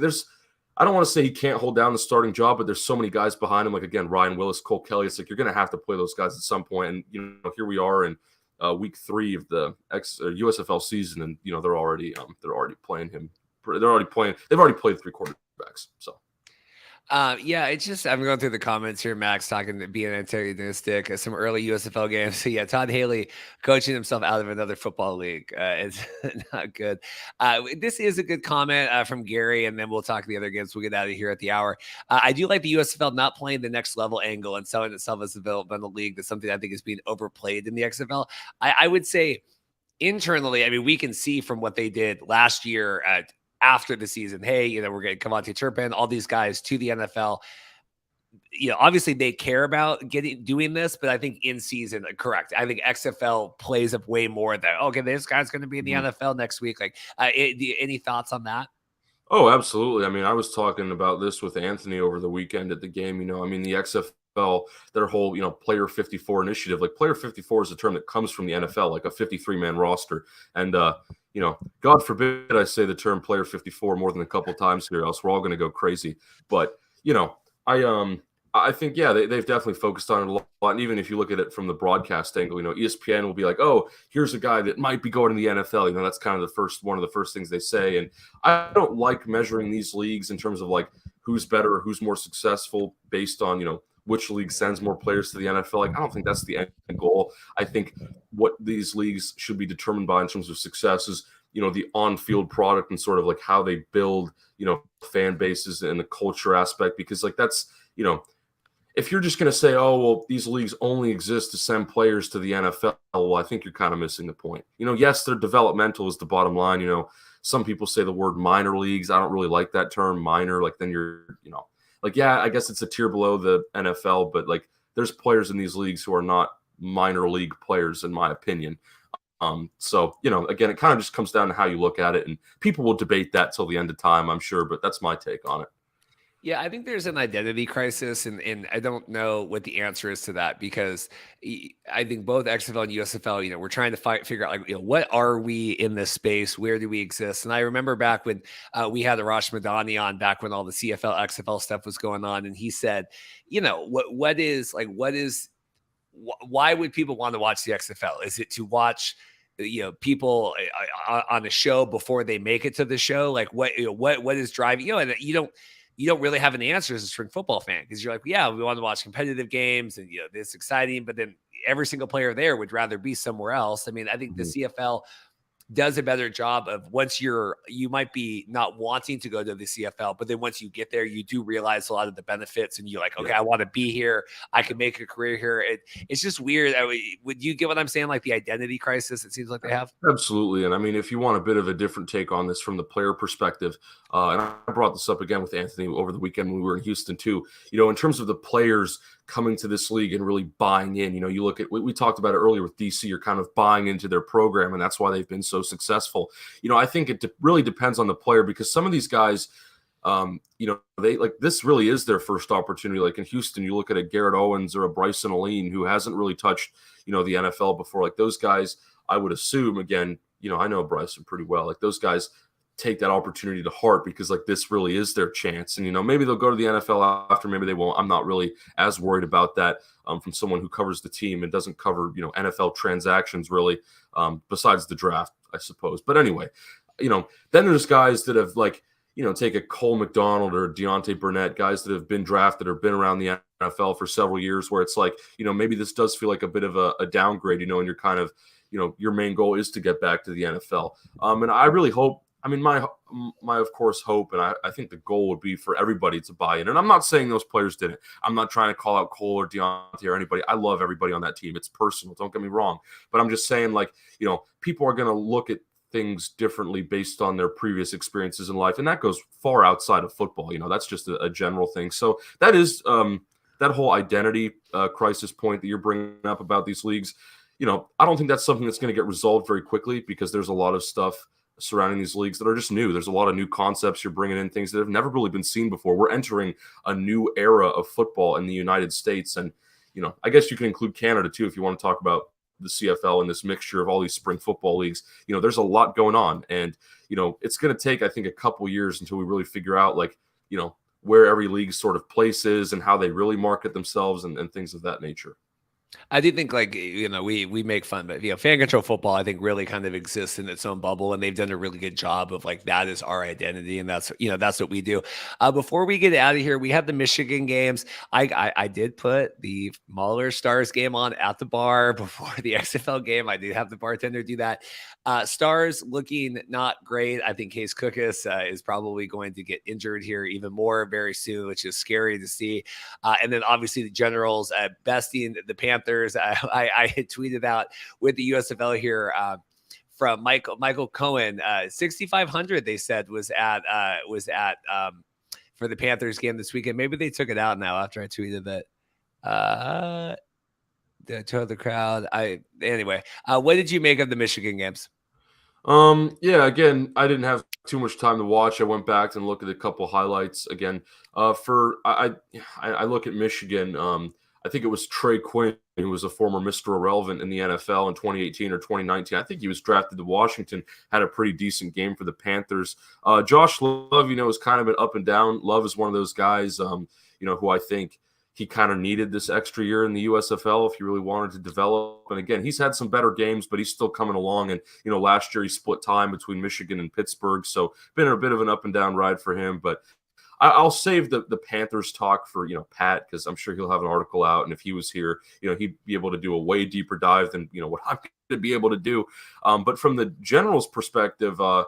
I don't want to say he can't hold down the starting job, but there's so many guys behind him. Like, again, Ryan Willis, Cole Kelly. It's like you're going to have to play those guys at some point. And, you know, here we are in week 3 of the USFL season. And, you know, they're already playing him. They've already played 3 quarterbacks. So. Yeah, it's just, I'm going through the comments here, Max, talking to being antagonistic, some early USFL games. So yeah, Todd Haley coaching himself out of another football league. It's not good. This is a good comment from Gary, and then we'll talk the other games. We'll get out of here at the hour. I do like the USFL not playing the next level angle and selling itself as a developmental league. That's something I think is being overplayed in the XFL. I would say internally, I mean, we can see from what they did last year after the season, hey, you know, we're getting Cavante Turpin, all these guys to the NFL. You know, obviously they care about doing this, but I think in season, correct. I think XFL plays up way more that, okay, this guy's going to be in the NFL next week. Like, any thoughts on that? Oh, absolutely. I mean, I was talking about this with Anthony over the weekend at the game. You know, I mean, the XFL, their whole, you know, Player 54 initiative, like Player 54 is a term that comes from the NFL, like a 53-man roster. And, you know, God forbid I say the term Player 54 more than a couple times here, else we're all going to go crazy. But, you know, I think, yeah, they've definitely focused on it a lot. And even if you look at it from the broadcast angle, you know, ESPN will be like, oh, here's a guy that might be going to the NFL. You know, that's kind of one of the first things they say. And I don't like measuring these leagues in terms of like who's better or who's more successful based on, you know, which league sends more players to the NFL. Like, I don't think that's the end goal. I think what these leagues should be determined by in terms of success is, you know, the on-field product and sort of like how they build, you know, fan bases and the culture aspect. Because like that's, you know, if you're just going to say, oh, well, these leagues only exist to send players to the NFL, well, I think you're kind of missing the point. You know, yes, they're developmental is the bottom line. You know, some people say the word minor leagues. I don't really like that term, minor. Like, then you're, you know, like, yeah, I guess it's a tier below the NFL, but like there's players in these leagues who are not minor league players, in my opinion. So, you know, again, it kind of just comes down to how you look at it, and people will debate that till the end of time, I'm sure, but that's my take on it. Yeah, I think there's an identity crisis, and I don't know what the answer is to that, because I think both XFL and USFL, you know, we're trying to figure out, like, you know, what are we in this space? Where do we exist? And I remember back when we had Arash Madani on, back when all the CFL, XFL stuff was going on, and he said, you know, why would people want to watch the XFL? Is it to watch, you know, people on a show before they make it to the show? Like, what is driving, you know, and you don't really have an answer as a spring football fan, because you're like, yeah, we want to watch competitive games and, you know, it's exciting, but then every single player there would rather be somewhere else. I mean, I think the CFL does a better job of, once you might be not wanting to go to the CFL, but then once you get there, you do realize a lot of the benefits, and you're like, okay, I want to be here. I can make a career here. It's just weird. Would you get what I'm saying? Like the identity crisis, it seems like they have. Absolutely. And I mean, if you want a bit of a different take on this from the player perspective, and I brought this up again with Anthony over the weekend when we were in Houston too, you know, in terms of the players coming to this league and really buying in, you know, you look at, we talked about it earlier with DC, you're kind of buying into their program, and that's why they've been so successful. You know, I think it really depends on the player, because some of these guys, you know, they like, this really is their first opportunity. Like in Houston, you look at a Garrett Owens or a Bryson Aline who hasn't really touched, you know, the NFL before. Like those guys, I would assume, again, you know, I know Bryson pretty well. Like those guys take that opportunity to heart, because like this really is their chance. And, you know, maybe they'll go to the NFL after, maybe they won't. I'm not really as worried about that from someone who covers the team and doesn't cover, you know, NFL transactions really, besides the draft, I suppose. But anyway, you know, then there's guys that have like, take a Cole McDonald or Deontay Burnett, guys that have been drafted or been around the NFL for several years, where it's like, maybe this does feel like a bit of a downgrade, and you're kind of, your main goal is to get back to the NFL. And I really hope, my of course hope, and I think the goal would be for everybody to buy in. And I'm not saying those players didn't. I'm not trying to call out Cole or Deontay or anybody. I love everybody on that team. It's personal. Don't get me wrong. But I'm just saying, like, people are going to look at things differently based on their previous experiences in life. And that goes far outside of football. That's just a general thing. So that is that whole identity crisis point that you're bringing up about these leagues. I don't think that's something that's going to get resolved very quickly, because there's a lot of stuff surrounding these leagues that are just new. There's a lot of new concepts you're bringing in, things that have never really been seen before. We're entering a new era of football in the United States. And, I guess you can include Canada too, if you want to talk about the CFL and this mixture of all these spring football leagues. There's a lot going on, and it's going to take, I think, a couple years until we really figure out, like, where every league sort of places and how they really market themselves and things of that nature. I do think, like, we make fun, but fan control football, I think, really kind of exists in its own bubble, and they've done a really good job of, like, that is our identity, and that's what we do. Before we get out of here, we have the Michigan games. I did put the Maulers Stars game on at the bar before the XFL game. I did have the bartender do that. Stars looking not great. I think Case Cookus is probably going to get injured here even more very soon, which is scary to see. And then obviously the Generals besting the Panthers. I had tweeted out with the USFL here from Michael Cohen, 6,500 they said was at for the Panthers game this weekend. Maybe they took it out now after I tweeted that. The crowd. Anyway, what did you make of the Michigan games? Yeah, again, I didn't have too much time to watch. I went back and looked at a couple highlights again. I look at Michigan. I think it was Trey Quinn, who was a former Mr. Irrelevant in the NFL in 2018 or 2019. I think he was drafted to Washington, had a pretty decent game for the Panthers. Josh Love, is kind of an up and down. Love is one of those guys, who I think he kind of needed this extra year in the USFL if he really wanted to develop. And again, he's had some better games, but he's still coming along. And, last year he split time between Michigan and Pittsburgh. So been a bit of an up and down ride for him. But I'll save the Panthers talk for, Pat, because I'm sure he'll have an article out. And if he was here, he'd be able to do a way deeper dive than, what I'm going to be able to do. But from the Generals' perspective, I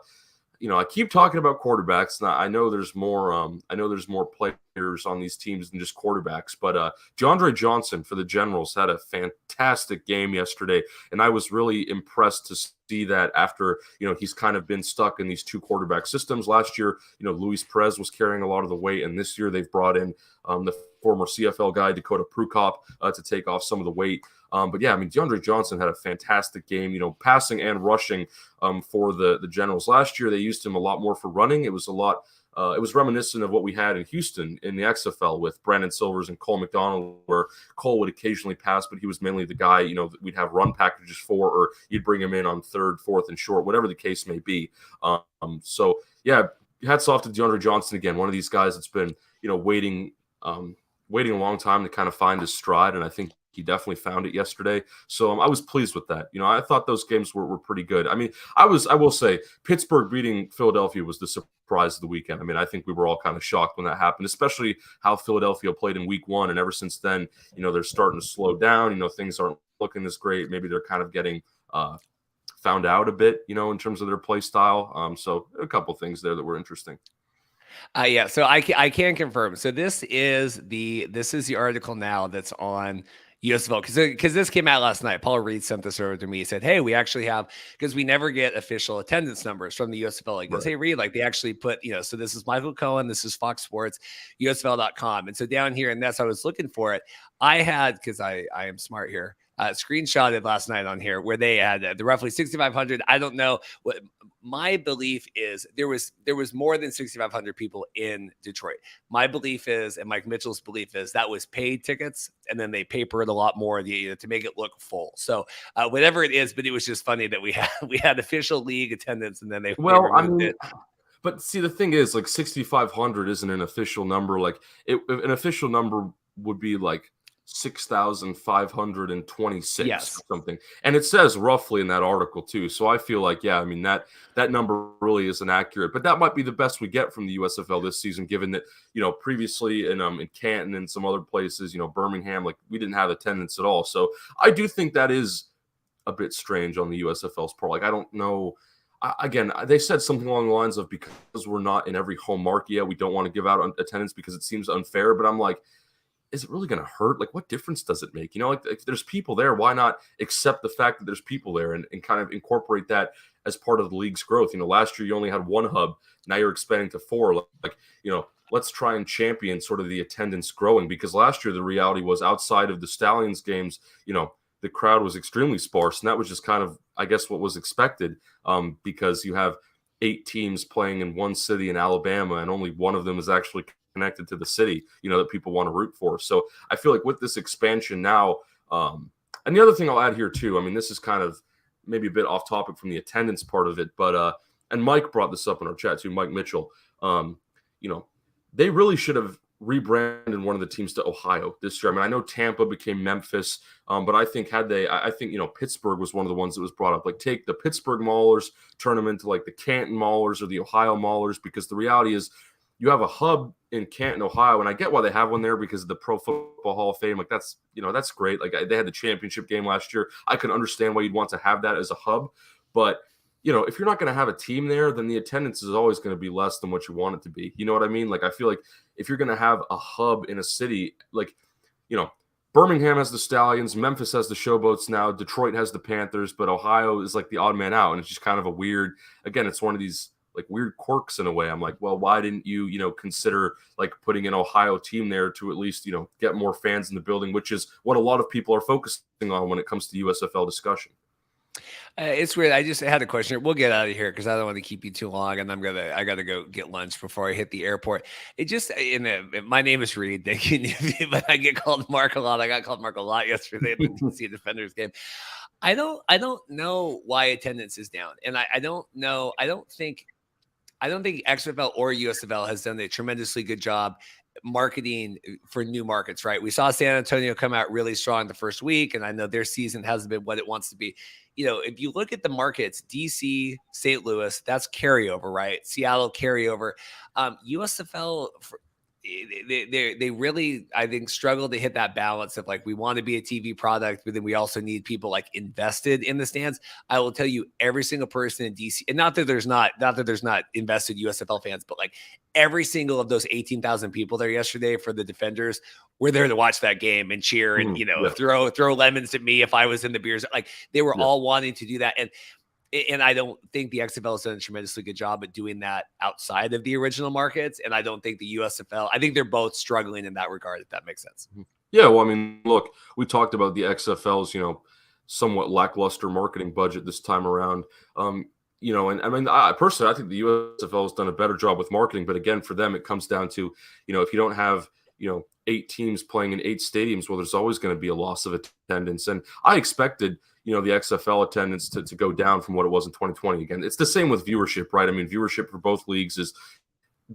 keep talking about quarterbacks. Now, I know there's more players on these teams than just quarterbacks, but DeAndre Johnson for the Generals had a fantastic game yesterday, and I was really impressed to see that after, he's kind of been stuck in these two quarterback systems. Last year, Luis Perez was carrying a lot of the weight, and this year they've brought in the former CFL guy, Dakota Prukop, to take off some of the weight. But yeah, DeAndre Johnson had a fantastic game, passing and rushing for the Generals. Last year, they used him a lot more for running. It was it was reminiscent of what we had in Houston in the XFL with Brandon Silvers and Cole McDonald, where Cole would occasionally pass, but he was mainly the guy, that we'd have run packages for, or you'd bring him in on third, fourth, and short, whatever the case may be. So yeah, hats off to DeAndre Johnson again, one of these guys that's been, waiting a long time to kind of find his stride, and I think he definitely found it yesterday. So I was pleased with that. I thought those games were pretty good. I will say Pittsburgh beating Philadelphia was the surprise of the weekend. I think we were all kind of shocked when that happened, especially how Philadelphia played in week one. And ever since then, they're starting to slow down. Things aren't looking as great. Maybe they're kind of getting found out a bit, in terms of their play style. So a couple things there that were interesting. Yeah, so I can confirm. So this is the article now that's on USFL, because this came out last night. Paul Reed sent this over to me. He said, "Hey, we actually have," because we never get official attendance numbers from the USFL. Like, right. Hey, Reed, like they actually put, so this is Michael Cohen, this is Fox Sports, USFL.com, and so down here, and that's how I was looking for it. I had, because I am smart here, screenshotted last night on here where they had the roughly 6,500. I don't know what my belief is. There was more than 6,500 people in Detroit. My belief is, and Mike Mitchell's belief is, that was paid tickets, and then they paper it a lot more to make it look full. So whatever it is, but it was just funny that we had official league attendance, and then they removed it. But see, the thing is, like 6,500 isn't an official number. Like an official number would be like 6,526 Yes. or something. And it says roughly in that article too. So I feel like, yeah, I mean, that number really isn't accurate, but that might be the best we get from the USFL this season, given that, previously in Canton and some other places, Birmingham, like we didn't have attendance at all. So I do think that is a bit strange on the USFL's part. Like, I don't know. Again, they said something along the lines of, because we're not in every home market yet, we don't want to give out attendance because it seems unfair. But I'm like, is it really going to hurt? Like, what difference does it make? Like, if there's people there, why not accept the fact that there's people there and kind of incorporate that as part of the league's growth? Last year you only had one hub. Now you're expanding to four. Like, let's try and champion sort of the attendance growing, because last year the reality was, outside of the Stallions games, the crowd was extremely sparse. And that was just kind of, I guess, what was expected, because you have 8 teams playing in one city in Alabama, and only one of them is actually connected to the city, that people want to root for. So I feel like with this expansion now, and the other thing I'll add here too, I mean, this is kind of maybe a bit off topic from the attendance part of it, but and Mike brought this up in our chat too, Mike Mitchell. They really should have rebranded one of the teams to Ohio this year. I mean, I know Tampa became Memphis, but I think Pittsburgh was one of the ones that was brought up. Like, take the Pittsburgh Maulers, turn them into like the Canton Maulers or the Ohio Maulers, because the reality is, you have a hub in Canton, Ohio, and I get why they have one there because of the Pro Football Hall of Fame. Like, that's great. Like, they had the championship game last year. I can understand why you'd want to have that as a hub, but if you're not going to have a team there, then the attendance is always going to be less than what you want it to be. You know what I mean? Like, I feel like if you're going to have a hub in a city, like, Birmingham has the Stallions, Memphis has the Showboats now, Detroit has the Panthers, but Ohio is like the odd man out, and it's just kind of a weird. Again, it's one of these like weird quirks in a way. I'm like, well, why didn't you, consider like putting an Ohio team there to at least, get more fans in the building, which is what a lot of people are focusing on when it comes to USFL discussion. It's weird. I just had a question. We'll get out of here because I don't want to keep you too long, and I gotta go get lunch before I hit the airport. It just my name is Reed, but I get called Mark a lot. I got called Mark a lot yesterday at the D.C. Defenders game. I don't know why attendance is down, and I don't know. I don't think XFL or USFL has done a tremendously good job marketing for new markets, right? We saw San Antonio come out really strong the first week, and I know their season hasn't been what it wants to be. If you look at the markets, DC, St. Louis, that's carryover, right? Seattle carryover. USFL, they really, I think, struggle to hit that balance of like, we want to be a TV product, but then we also need people like invested in the stands. I will tell you, every single person in DC, and not that there's not invested USFL fans, but like every single of those 18,000 people there yesterday for the Defenders were there to watch that game and cheer and, throw lemons at me if I was in the beers. Like, they were all wanting to do that. And I don't think the XFL has done a tremendously good job at doing that outside of the original markets. And I don't think the USFL, I think they're both struggling in that regard, if that makes sense. Yeah, well, I mean, look, we talked about the XFL's, somewhat lackluster marketing budget this time around. And I mean, I personally think the USFL has done a better job with marketing. But again, for them, it comes down to, if you don't have, 8 teams playing in 8 stadiums, well, there's always going to be a loss of attendance. And I expected, the XFL attendance to go down from what it was in 2020. Again, it's the same with viewership, right? I mean, viewership for both leagues is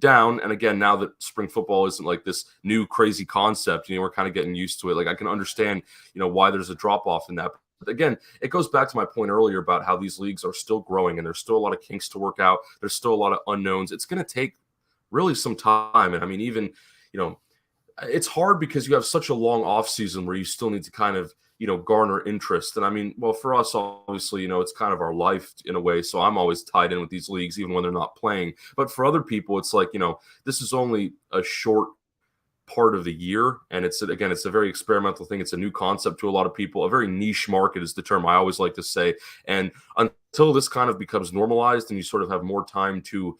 down. And again, now that spring football isn't like this new crazy concept, we're kind of getting used to it. Like, I can understand, why there's a drop off in that. But again, it goes back to my point earlier about how these leagues are still growing and there's still a lot of kinks to work out. There's still a lot of unknowns. It's going to take really some time. And I mean, even, it's hard because you have such a long off season where you still need to kind of, garner interest. And I mean, well, for us, obviously, it's kind of our life in a way. So I'm always tied in with these leagues, even when they're not playing. But for other people, it's like, this is only a short part of the year. And it's a very experimental thing. It's a new concept to a lot of people. A very niche market is the term I always like to say. And until this kind of becomes normalized and you sort of have more time to,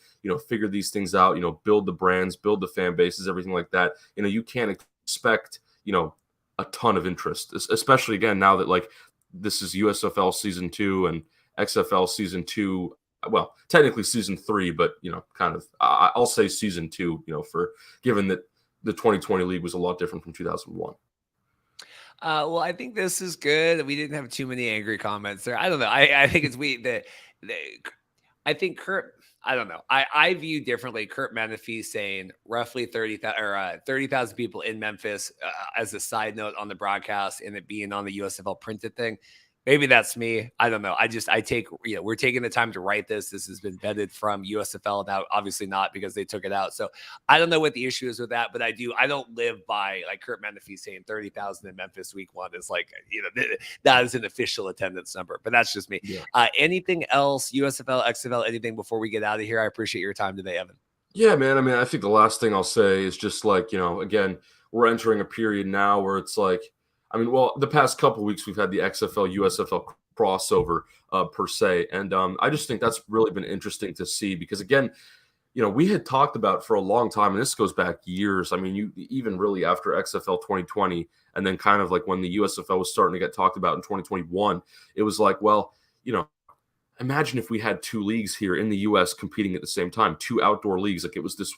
figure these things out, build the brands, build the fan bases, everything like that, you can't expect, a ton of interest, especially again, now that like this is USFL season 2 and XFL season 2. Well, technically season 3, but, kind of, I'll say season 2, for given that the 2020 league was a lot different from 2001. Well, I think this is good. We didn't have too many angry comments there. I don't know. I think it's I think I don't know. I view differently Kurt Menefee saying roughly 30,000 people in Memphis as a side note on the broadcast and it being on the USFL printed thing. Maybe that's me. I don't know. I take, we're taking the time to write this. This has been vetted from USFL. Now, obviously not because they took it out. So I don't know what the issue is with that, but I don't live by like Kurt Menefee saying 30,000 in Memphis week 1 is like, that is an official attendance number, but that's just me. Yeah. Anything else, USFL, XFL, anything before we get out of here? I appreciate your time today, Evan. Yeah, man. I mean, I think the last thing I'll say is just like, again, we're entering a period now where it's like, I mean, well, the past couple of weeks we've had the XFL USFL crossover per se, and I just think that's really been interesting to see because again, we had talked about for a long time, and this goes back years. I mean, you even really after XFL 2020, and then kind of like when the USFL was starting to get talked about in 2021, it was like, well, imagine if we had 2 leagues here in the U.S. competing at the same time, 2 outdoor leagues. Like it was this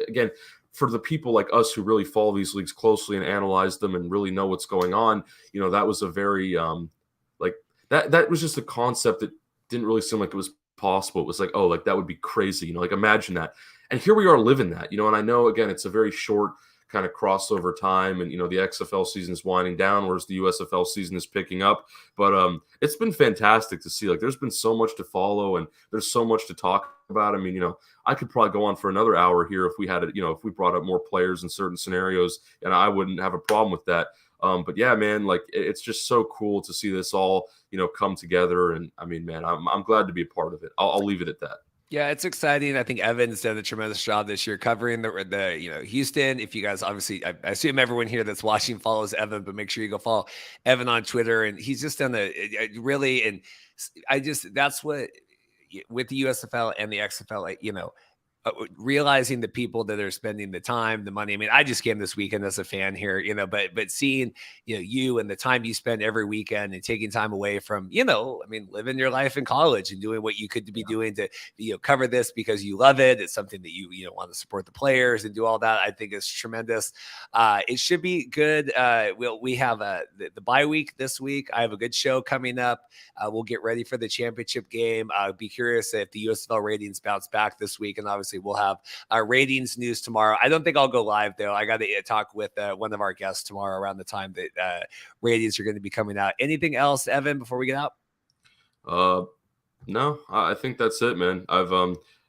again. For the people like us who really follow these leagues closely and analyze them and really know what's going on, that was a very like that was just a concept that didn't really seem like it was possible. It was like, oh, like that would be crazy, like imagine that. And here we are living that, and I know again it's a very short kind of crossover time and the XFL season is winding down whereas the USFL season is picking up, but it's been fantastic to see. Like there's been so much to follow and there's so much to talk about. I mean, I could probably go on for another hour here if we had it, if we brought up more players in certain scenarios, and I wouldn't have a problem with that. But yeah, man, like it's just so cool to see this all, come together. And I mean, man, I'm glad to be a part of it. I'll leave it at that. Yeah, it's exciting. I think Evan's done a tremendous job this year covering the Houston. If you guys obviously, I assume everyone here that's watching follows Evan, but make sure you go follow Evan on Twitter. And he's just done a really, and that's what with the USFL and the XFL, realizing the people that are spending the time, the money. I mean, I just came this weekend as a fan here, but seeing, you and the time you spend every weekend and taking time away from, living your life in college and doing what you could be doing to, cover this because you love it. It's something that you want to support the players and do all that. I think is tremendous. It should be good. We have the bye week this week. I have a good show coming up. We'll get ready for the championship game. I'll be curious if the USFL ratings bounce back this week, and obviously we'll have our ratings news tomorrow. I don't think I'll go live though. I got to talk with one of our guests tomorrow around the time that ratings are going to be coming out. Anything else, Evan, before we get out? No, I think that's it, man. I've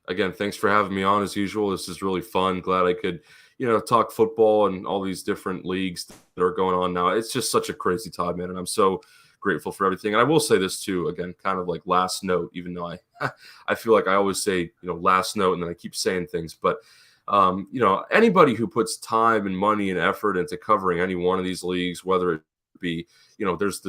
again, thanks for having me on as usual. This is really fun. Glad I could, talk football and all these different leagues that are going on now. It's just such a crazy time, man, and I'm so grateful for everything. And I will say this too, again, kind of like last note, even though I feel like I always say, last note, and then I keep saying things, but anybody who puts time and money and effort into covering any one of these leagues, whether it be, there's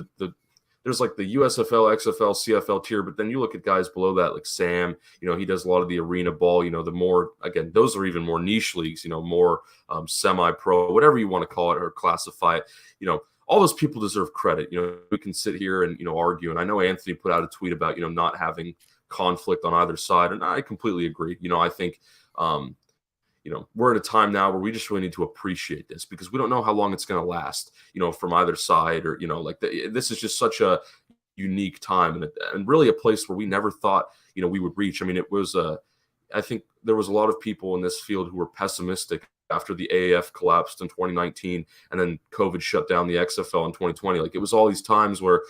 like the USFL, XFL, CFL tier, but then you look at guys below that, like Sam, he does a lot of the arena ball, the more, again, those are even more niche leagues, more semi-pro, whatever you want to call it or classify it, all those people deserve credit. We can sit here and, argue. And I know Anthony put out a tweet about, not having conflict on either side. And I completely agree. I think, we're at a time now where we just really need to appreciate this because we don't know how long it's going to last, from either side or, this is just such a unique time and really a place where we never thought, we would reach. I mean, it was, I think there was a lot of people in this field who were pessimistic after the AAF collapsed in 2019 and then COVID shut down the XFL in 2020. Like it was all these times where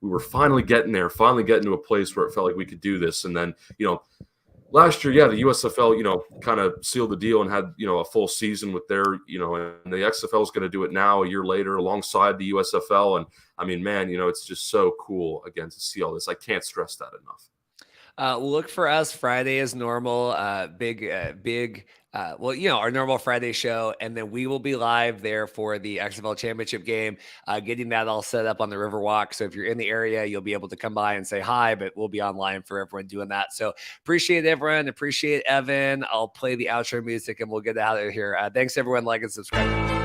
we were finally getting to a place where it felt like we could do this. And then, last year, yeah, the USFL, kind of sealed the deal and had, a full season with their, and the XFL is going to do it now a year later alongside the USFL. And I mean, man, it's just so cool again to see all this. I can't stress that enough. Look for us Friday as normal, our normal Friday show. And then we will be live there for the XFL championship game, getting that all set up on the Riverwalk. So if you're in the area, you'll be able to come by and say hi, but we'll be online for everyone doing that. So appreciate everyone. Appreciate Evan. I'll play the outro music and we'll get out of here. Thanks everyone. Like and subscribe.